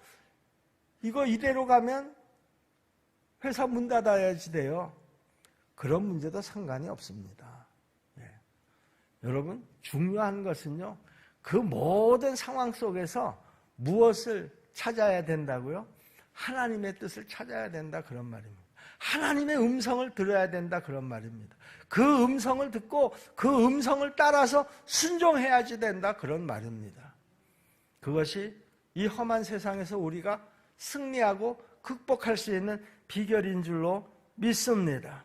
이거 이대로 가면 회사 문 닫아야지 돼요. 그런 문제도 상관이 없습니다. 예. 여러분, 중요한 것은요, 그 모든 상황 속에서 무엇을 찾아야 된다고요? 하나님의 뜻을 찾아야 된다, 그런 말입니다. 하나님의 음성을 들어야 된다, 그런 말입니다. 그 음성을 듣고 그 음성을 따라서 순종해야지 된다, 그런 말입니다. 그것이 이 험한 세상에서 우리가 승리하고 극복할 수 있는 비결인 줄로 믿습니다.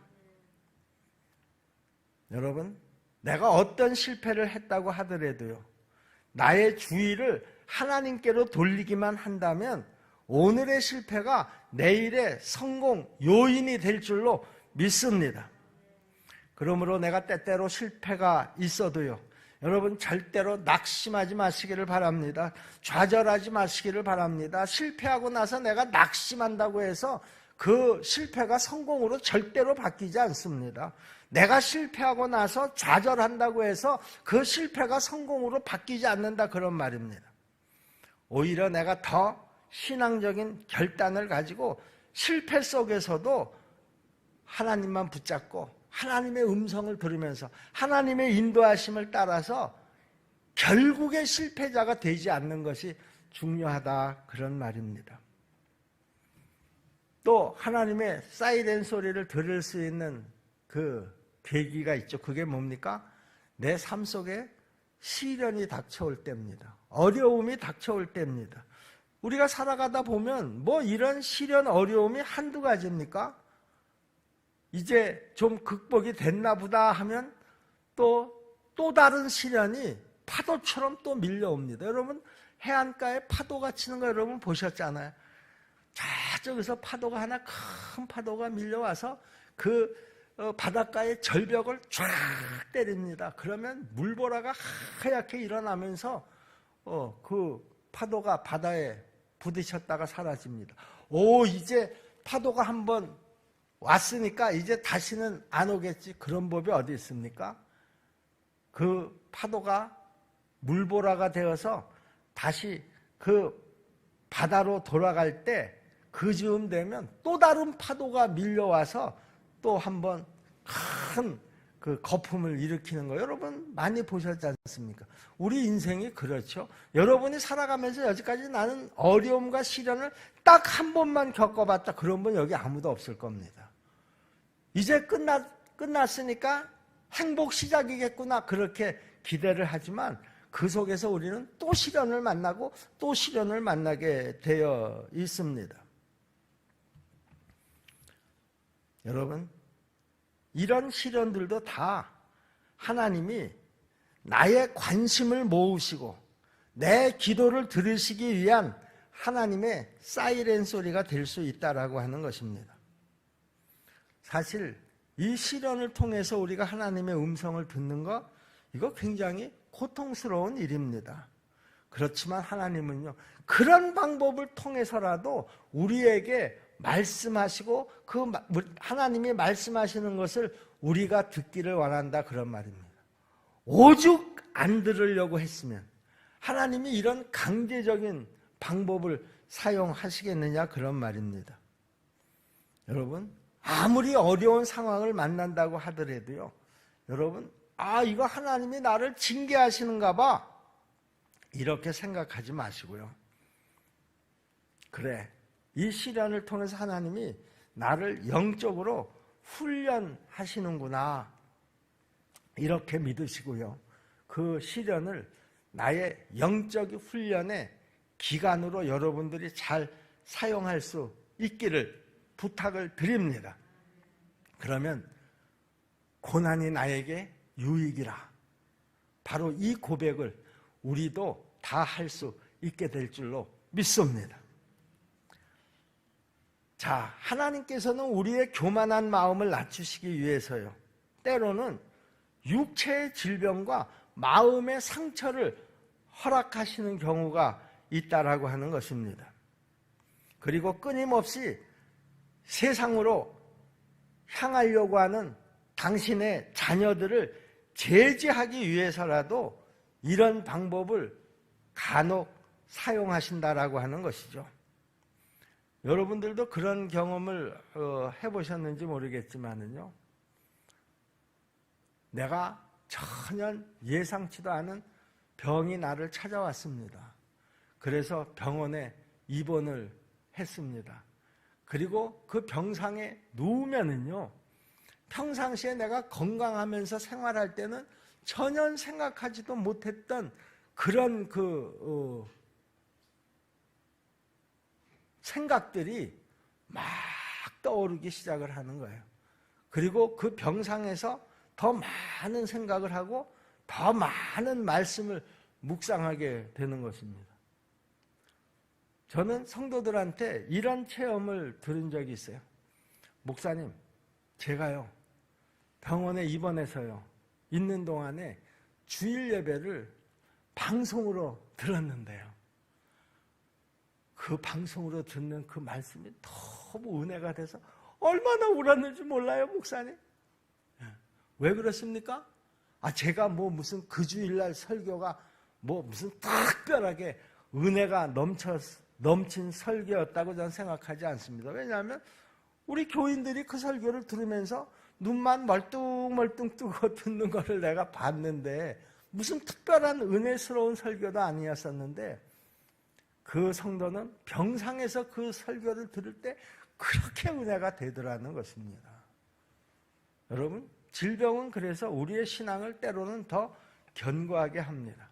여러분, 내가 어떤 실패를 했다고 하더라도요, 나의 주의를 하나님께로 돌리기만 한다면 오늘의 실패가 내일의 성공 요인이 될 줄로 믿습니다. 그러므로 내가 때때로 실패가 있어도요, 여러분 절대로 낙심하지 마시기를 바랍니다. 좌절하지 마시기를 바랍니다. 실패하고 나서 내가 낙심한다고 해서 그 실패가 성공으로 절대로 바뀌지 않습니다. 내가 실패하고 나서 좌절한다고 해서 그 실패가 성공으로 바뀌지 않는다, 그런 말입니다. 오히려 내가 더 신앙적인 결단을 가지고 실패 속에서도 하나님만 붙잡고 하나님의 음성을 들으면서 하나님의 인도하심을 따라서 결국에 실패자가 되지 않는 것이 중요하다, 그런 말입니다. 또 하나님의 사이렌 소리를 들을 수 있는 그 계기가 있죠. 그게 뭡니까? 내 삶 속에 시련이 닥쳐올 때입니다. 어려움이 닥쳐올 때입니다. 우리가 살아가다 보면 뭐 이런 시련 어려움이 한두 가지입니까? 이제 좀 극복이 됐나 보다 하면 또 다른 시련이 파도처럼 또 밀려옵니다. 여러분, 해안가에 파도가 치는 거 여러분 보셨잖아요. 저쪽에서 파도가 하나, 큰 파도가 밀려와서 그 바닷가의 절벽을 쫙 때립니다. 그러면 물보라가 하얗게 일어나면서 그 파도가 바다에 부딪혔다가 사라집니다. 이제 파도가 한번 왔으니까 이제 다시는 안 오겠지. 그런 법이 어디 있습니까? 그 파도가 물보라가 되어서 다시 그 바다로 돌아갈 때 그 즈음 되면 또 다른 파도가 밀려와서 또 한번 큰 그 거품을 일으키는 거 여러분 많이 보셨지 않습니까? 우리 인생이 그렇죠. 여러분이 살아가면서 여지까지 나는 어려움과 시련을 딱 한 번만 겪어봤다, 그런 분 여기 아무도 없을 겁니다. 이제 끝났으니까 행복 시작이겠구나, 그렇게 기대를 하지만 그 속에서 우리는 또 시련을 만나고 또 시련을 만나게 되어 있습니다. 여러분, 이런 시련들도 다 하나님이 나의 관심을 모으시고 내 기도를 들으시기 위한 하나님의 사이렌 소리가 될 수 있다라고 하는 것입니다. 사실 이 시련을 통해서 우리가 하나님의 음성을 듣는 거, 이거 굉장히 고통스러운 일입니다. 그렇지만 하나님은요, 그런 방법을 통해서라도 우리에게 말씀하시고 그 하나님이 말씀하시는 것을 우리가 듣기를 원한다, 그런 말입니다. 오죽 안 들으려고 했으면 하나님이 이런 강제적인 방법을 사용하시겠느냐, 그런 말입니다. 여러분, 아무리 어려운 상황을 만난다고 하더라도요, 여러분, 이거 하나님이 나를 징계하시는가 봐, 이렇게 생각하지 마시고요. 그래, 이 시련을 통해서 하나님이 나를 영적으로 훈련하시는구나, 이렇게 믿으시고요. 그 시련을 나의 영적 훈련의 기간으로 여러분들이 잘 사용할 수 있기를 부탁을 드립니다. 그러면 고난이 나에게 유익이라, 바로 이 고백을 우리도 다 할 수 있게 될 줄로 믿습니다. 자, 하나님께서는 우리의 교만한 마음을 낮추시기 위해서요, 때로는 육체의 질병과 마음의 상처를 허락하시는 경우가 있다라고 하는 것입니다. 그리고 끊임없이 세상으로 향하려고 하는 당신의 자녀들을 제지하기 위해서라도 이런 방법을 간혹 사용하신다라고 하는 것이죠. 여러분들도 그런 경험을 해보셨는지 모르겠지만은요, 내가 전혀 예상치도 않은 병이 나를 찾아왔습니다. 그래서 병원에 입원을 했습니다. 그리고 그 병상에 누우면은요, 평상시에 내가 건강하면서 생활할 때는 전혀 생각하지도 못했던 그런 생각들이 막 떠오르기 시작을 하는 거예요. 그리고 그 병상에서 더 많은 생각을 하고 더 많은 말씀을 묵상하게 되는 것입니다. 저는 성도들한테 이런 체험을 들은 적이 있어요. 목사님, 제가요, 병원에 입원해서요, 있는 동안에 주일 예배를 방송으로 들었는데요, 그 방송으로 듣는 그 말씀이 너무 은혜가 돼서 얼마나 울었는지 몰라요, 목사님. 왜 그렇습니까? 제가 무슨 그 주일날 설교가 무슨 특별하게 은혜가 넘친 설교였다고 저는 생각하지 않습니다. 왜냐하면 우리 교인들이 그 설교를 들으면서 눈만 멀뚱멀뚱 뜨고 듣는 것을 내가 봤는데, 무슨 특별한 은혜스러운 설교도 아니었었는데, 그 성도는 병상에서 그 설교를 들을 때 그렇게 은혜가 되더라는 것입니다. 여러분, 질병은 그래서 우리의 신앙을 때로는 더 견고하게 합니다.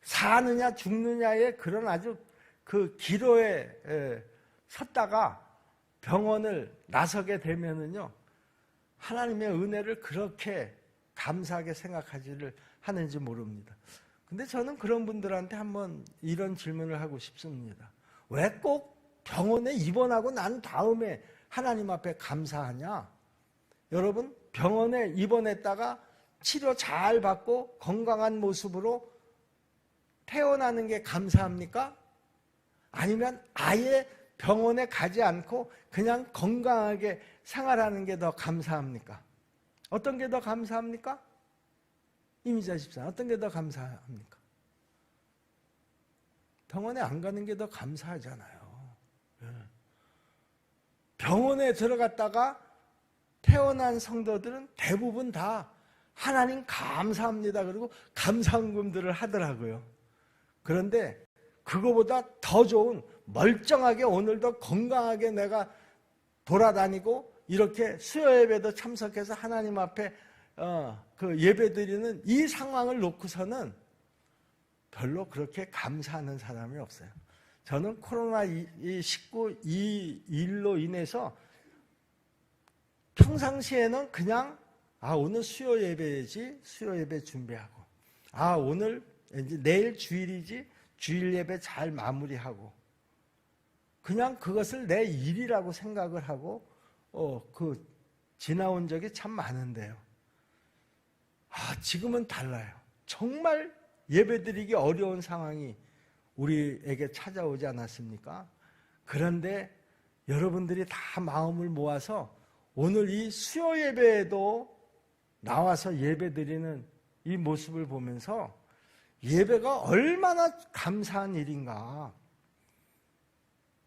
사느냐 죽느냐의 그런 아주 그 기로에 섰다가 병원을 나서게 되면은요, 하나님의 은혜를 그렇게 감사하게 생각하지를 하는지 모릅니다. 근데 저는 그런 분들한테 한번 이런 질문을 하고 싶습니다. 왜 꼭 병원에 입원하고 난 다음에 하나님 앞에 감사하냐? 여러분, 병원에 입원했다가 치료 잘 받고 건강한 모습으로 태어나는 게 감사합니까? 아니면 아예 병원에 가지 않고 그냥 건강하게 생활하는 게 더 감사합니까? 어떤 게 더 감사합니까? 이미자 집사님, 어떤 게 더 감사합니까? 병원에 안 가는 게 더 감사하잖아요. 병원에 들어갔다가 태어난 성도들은 대부분 다 하나님 감사합니다, 그리고 감사헌금들을 하더라고요. 그런데 그거보다 더 좋은, 멀쩡하게 오늘도 건강하게 내가 돌아다니고 이렇게 수요 예배도 참석해서 하나님 앞에 그 예배 드리는 이 상황을 놓고서는 별로 그렇게 감사하는 사람이 없어요. 저는 코로나19 이 일로 인해서 평상시에는 그냥 오늘 수요 예배지, 수요 예배 준비하고, 오늘 이제 내일 주일이지, 주일 예배 잘 마무리하고, 그냥 그것을 내 일이라고 생각을 하고 지나온 적이 참 많은데요. 지금은 달라요. 정말 예배드리기 어려운 상황이 우리에게 찾아오지 않았습니까? 그런데 여러분들이 다 마음을 모아서 오늘 이 수요 예배에도 나와서 예배드리는 이 모습을 보면서 예배가 얼마나 감사한 일인가.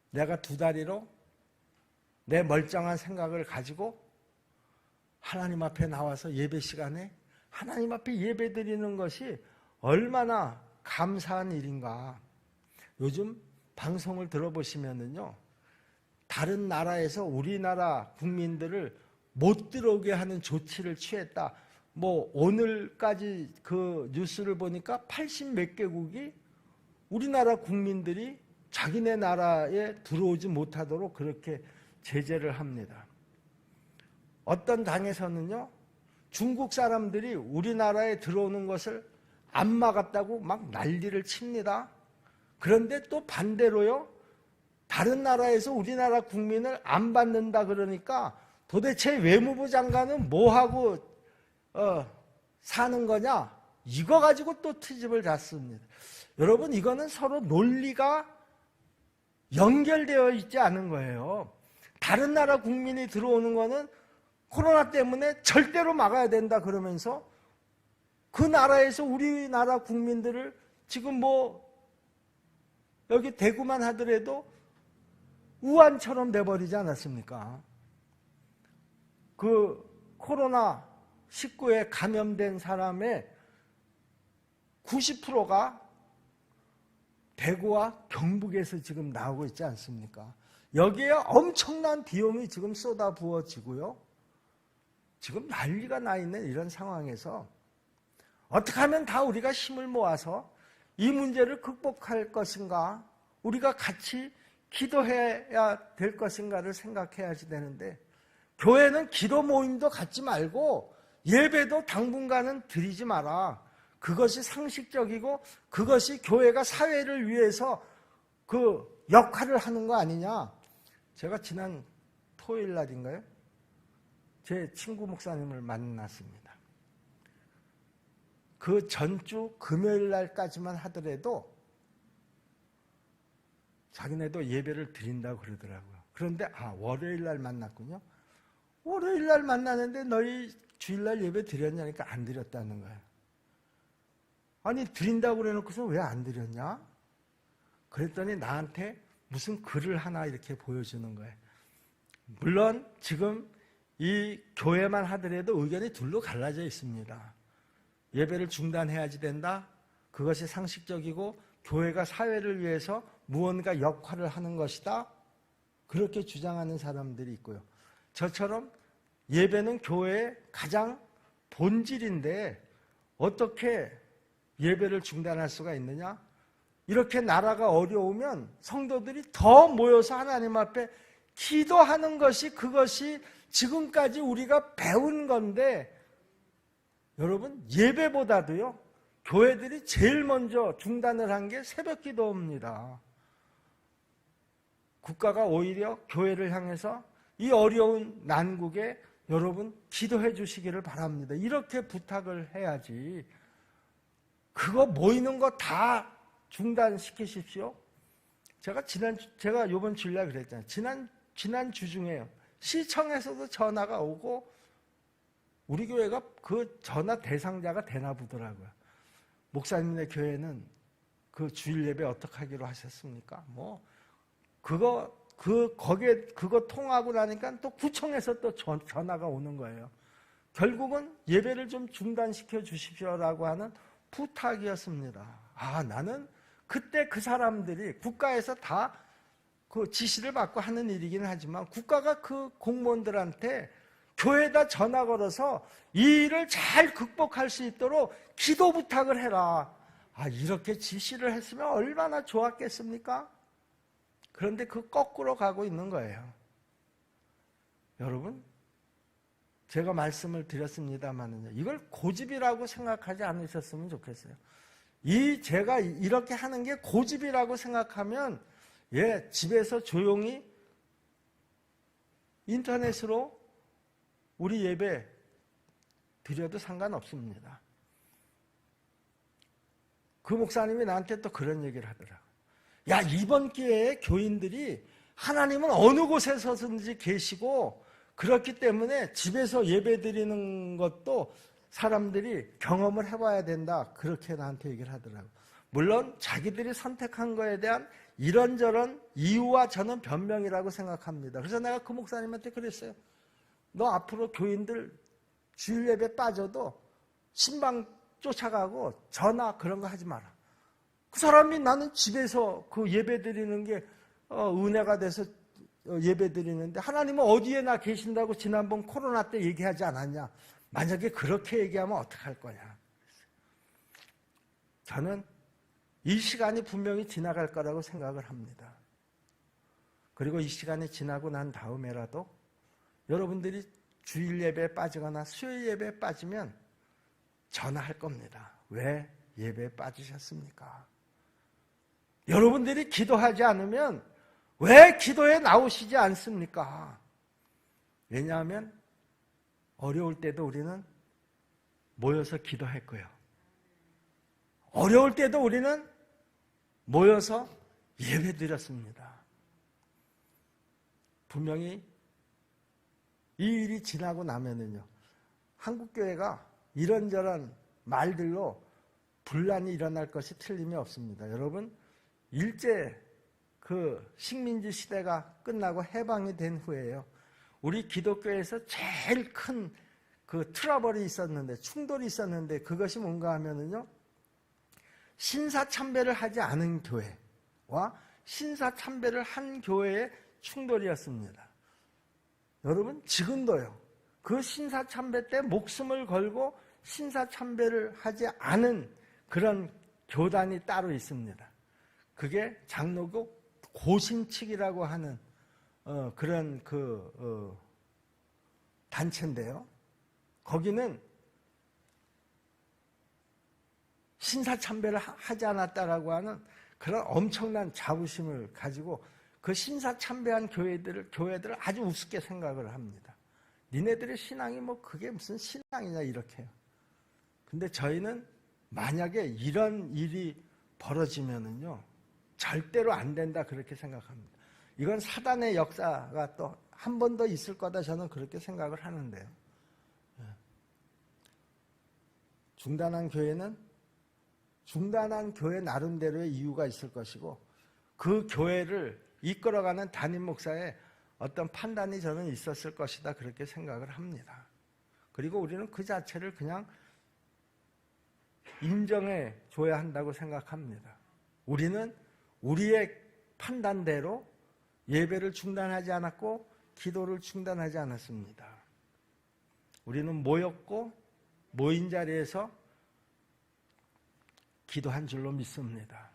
내가 두 다리로 내 멀쩡한 생각을 가지고 하나님 앞에 나와서 예배 시간에 하나님 앞에 예배 드리는 것이 얼마나 감사한 일인가. 요즘 방송을 들어보시면은요, 다른 나라에서 우리나라 국민들을 못 들어오게 하는 조치를 취했다. 뭐 오늘까지 그 뉴스를 보니까 80몇 개국이 우리나라 국민들이 자기네 나라에 들어오지 못하도록 그렇게 제재를 합니다. 어떤 당에서는요, 중국 사람들이 우리나라에 들어오는 것을 안 막았다고 막 난리를 칩니다. 그런데 또 반대로요, 다른 나라에서 우리나라 국민을 안 받는다 그러니까 도대체 외무부 장관은 뭐하고 사는 거냐? 이거 가지고 또 트집을 잡습니다. 여러분, 이거는 서로 논리가 연결되어 있지 않은 거예요. 다른 나라 국민이 들어오는 거는 코로나 때문에 절대로 막아야 된다 그러면서 그 나라에서 우리나라 국민들을 지금 뭐 여기 대구만 하더라도 우한처럼 돼버리지 않았습니까? 그 코로나19에 감염된 사람의 90%가 대구와 경북에서 지금 나오고 있지 않습니까? 여기에 엄청난 비용이 지금 쏟아부어지고요. 지금 난리가 나 있는 이런 상황에서 어떻게 하면 다 우리가 힘을 모아서 이 문제를 극복할 것인가, 우리가 같이 기도해야 될 것인가를 생각해야지 되는데, 교회는 기도 모임도 갖지 말고 예배도 당분간은 드리지 마라. 그것이 상식적이고 그것이 교회가 사회를 위해서 그 역할을 하는 거 아니냐. 제가 지난 토요일 날인가요? 제 친구 목사님을 만났습니다. 그 전주 금요일 날까지만 하더라도 자기네도 예배를 드린다고 그러더라고요. 그런데 월요일 날 만났군요. 월요일 날 만나는데 너희 주일날 예배 드렸냐니까 안 드렸다는 거예요. 아니 드린다고 그래놓고서 왜 안 드렸냐? 그랬더니 나한테 무슨 글을 하나 이렇게 보여주는 거예요. 물론 지금 이 교회만 하더라도 의견이 둘로 갈라져 있습니다. 예배를 중단해야지 된다. 그것이 상식적이고 교회가 사회를 위해서 무언가 역할을 하는 것이다. 그렇게 주장하는 사람들이 있고요. 저처럼 예배는 교회의 가장 본질인데 어떻게 예배를 중단할 수가 있느냐? 이렇게 나라가 어려우면 성도들이 더 모여서 하나님 앞에 기도하는 것이, 그것이 지금까지 우리가 배운 건데, 여러분, 예배보다도요, 교회들이 제일 먼저 중단을 한 게 새벽 기도입니다. 국가가 오히려 교회를 향해서 이 어려운 난국에 여러분 기도해 주시기를 바랍니다. 이렇게 부탁을 해야지. 그거 모이는 거 다 중단시키십시오. 제가 이번 주일날 그랬잖아요. 지난 주 중에요. 시청에서도 전화가 오고 우리 교회가 그 전화 대상자가 되나 보더라고요. 목사님네 교회는 그 주일 예배 어떻게 하기로 하셨습니까? 뭐 거기에 그거 통하고 나니까 또 구청에서 또 전화가 오는 거예요. 결국은 예배를 좀 중단시켜 주십시오라고 하는 부탁이었습니다. 나는 그때 그 사람들이 국가에서 다 그 지시를 받고 하는 일이긴 하지만 국가가 그 공무원들한테 교회에다 전화 걸어서 이 일을 잘 극복할 수 있도록 기도 부탁을 해라. 이렇게 지시를 했으면 얼마나 좋았겠습니까? 그런데 그 거꾸로 가고 있는 거예요. 여러분, 제가 말씀을 드렸습니다만은요, 이걸 고집이라고 생각하지 않으셨으면 좋겠어요. 제가 이렇게 하는 게 고집이라고 생각하면, 집에서 조용히 인터넷으로 우리 예배 드려도 상관없습니다. 그 목사님이 나한테 또 그런 얘기를 하더라고요. 이번 기회에 교인들이 하나님은 어느 곳에서든지 계시고 그렇기 때문에 집에서 예배 드리는 것도 사람들이 경험을 해봐야 된다. 그렇게 나한테 얘기를 하더라고요. 물론 자기들이 선택한 거에 대한 이런저런 이유와 저는 변명이라고 생각합니다. 그래서 내가 그 목사님한테 그랬어요. 너 앞으로 교인들 주일 예배 빠져도 신방 쫓아가고 전화 그런 거 하지 마라. 그 사람이 나는 집에서 그 예배 드리는 게 은혜가 돼서 예배 드리는데 하나님은 어디에나 계신다고 지난번 코로나 때 얘기하지 않았냐. 만약에 그렇게 얘기하면 어떡할 거냐. 저는 이 시간이 분명히 지나갈 거라고 생각을 합니다. 그리고 이 시간이 지나고 난 다음에라도 여러분들이 주일 예배에 빠지거나 수요일 예배에 빠지면 전화할 겁니다. 왜 예배에 빠지셨습니까? 여러분들이 기도하지 않으면 왜 기도에 나오시지 않습니까? 왜냐하면 어려울 때도 우리는 모여서 기도했고요. 어려울 때도 우리는 모여서 예배 드렸습니다. 분명히 이 일이 지나고 나면은요, 한국교회가 이런저런 말들로 분란이 일어날 것이 틀림이 없습니다. 여러분, 일제 그 식민지 시대가 끝나고 해방이 된 후에요, 우리 기독교에서 제일 큰 그 트러블이 있었는데, 충돌이 있었는데, 그것이 뭔가 하면은요, 신사참배를 하지 않은 교회와 신사참배를 한 교회의 충돌이었습니다. 여러분, 지금도요, 그 신사참배 때 목숨을 걸고 신사참배를 하지 않은 그런 교단이 따로 있습니다. 그게 장로교 고신측이라고 하는 그런 단체인데요. 거기는 신사참배를 하지 않았다라고 하는 그런 엄청난 자부심을 가지고 그 신사참배한 교회들을 아주 우습게 생각을 합니다. 니네들의 신앙이 뭐 그게 무슨 신앙이냐 이렇게요. 근데 저희는 만약에 이런 일이 벌어지면은요, 절대로 안 된다 그렇게 생각합니다. 이건 사단의 역사가 또 한 번 더 있을 거다 저는 그렇게 생각을 하는데요. 중단한 교회는 중단한 교회 나름대로의 이유가 있을 것이고 그 교회를 이끌어가는 담임 목사의 어떤 판단이 저는 있었을 것이다 그렇게 생각을 합니다. 그리고 우리는 그 자체를 그냥 인정해 줘야 한다고 생각합니다. 우리는 우리의 판단대로 예배를 중단하지 않았고 기도를 중단하지 않았습니다. 우리는 모였고 모인 자리에서 기도한 줄로 믿습니다.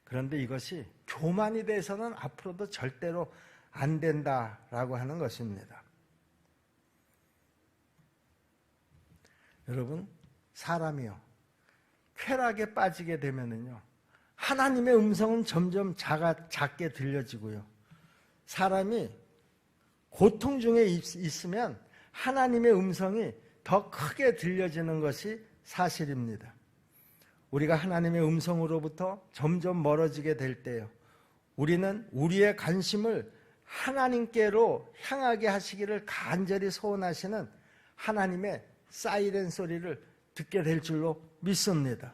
그런데 이것이 교만이 돼서는 앞으로도 절대로 안 된다라고 하는 것입니다. 여러분, 사람이요, 쾌락에 빠지게 되면은요, 하나님의 음성은 점점 작게 들려지고요. 사람이 고통 중에 있으면 하나님의 음성이 더 크게 들려지는 것이 사실입니다. 우리가 하나님의 음성으로부터 점점 멀어지게 될 때요, 우리는 우리의 관심을 하나님께로 향하게 하시기를 간절히 소원하시는 하나님의 사이렌 소리를 듣게 될 줄로 믿습니다.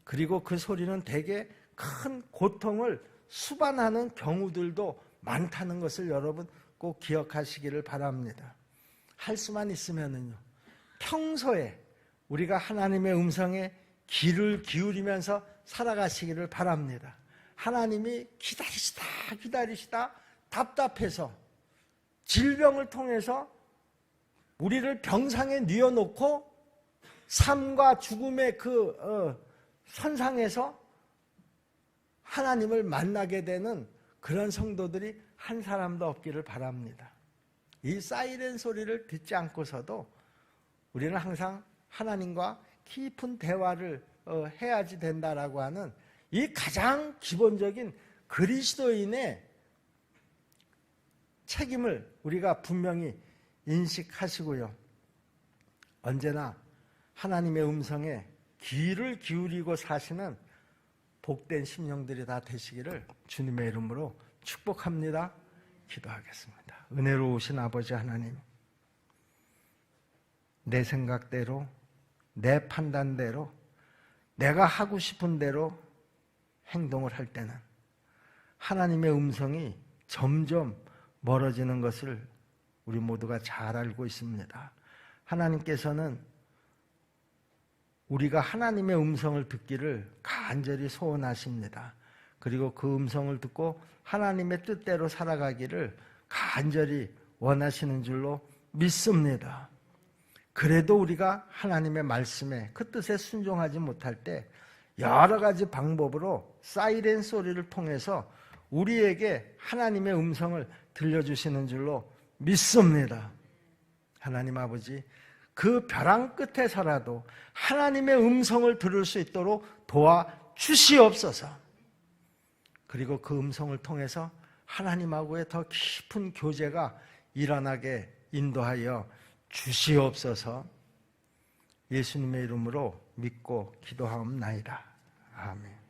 그리고 그 소리는 대개 큰 고통을 수반하는 경우들도 많다는 것을 여러분 꼭 기억하시기를 바랍니다. 할 수만 있으면은요, 평소에 우리가 하나님의 음성에 귀를 기울이면서 살아가시기를 바랍니다. 하나님이 기다리시다 답답해서 질병을 통해서 우리를 병상에 뉘어놓고 삶과 죽음의 선상에서 하나님을 만나게 되는 그런 성도들이 한 사람도 없기를 바랍니다. 이 사이렌 소리를 듣지 않고서도 우리는 항상 하나님과 깊은 대화를 해야지 된다라고 하는 이 가장 기본적인 그리스도인의 책임을 우리가 분명히 인식하시고요. 언제나 하나님의 음성에 귀를 기울이고 사시는 복된 심령들이 다 되시기를 주님의 이름으로 축복합니다. 기도하겠습니다. 은혜로우신 아버지 하나님, 내 생각대로, 내 판단대로, 내가 하고 싶은 대로 행동을 할 때는 하나님의 음성이 점점 멀어지는 것을 우리 모두가 잘 알고 있습니다. 하나님께서는 우리가 하나님의 음성을 듣기를 간절히 소원하십니다. 그리고 그 음성을 듣고 하나님의 뜻대로 살아가기를 간절히 원하시는 줄로 믿습니다. 그래도 우리가 하나님의 말씀에 그 뜻에 순종하지 못할 때 여러 가지 방법으로 사이렌 소리를 통해서 우리에게 하나님의 음성을 들려주시는 줄로 믿습니다. 하나님 아버지, 그 벼랑 끝에서라도 하나님의 음성을 들을 수 있도록 도와주시옵소서. 그리고 그 음성을 통해서 하나님하고의 더 깊은 교제가 일어나게 인도하여 주시옵소서. 예수님의 이름으로 믿고 기도하옵나이다. 아멘.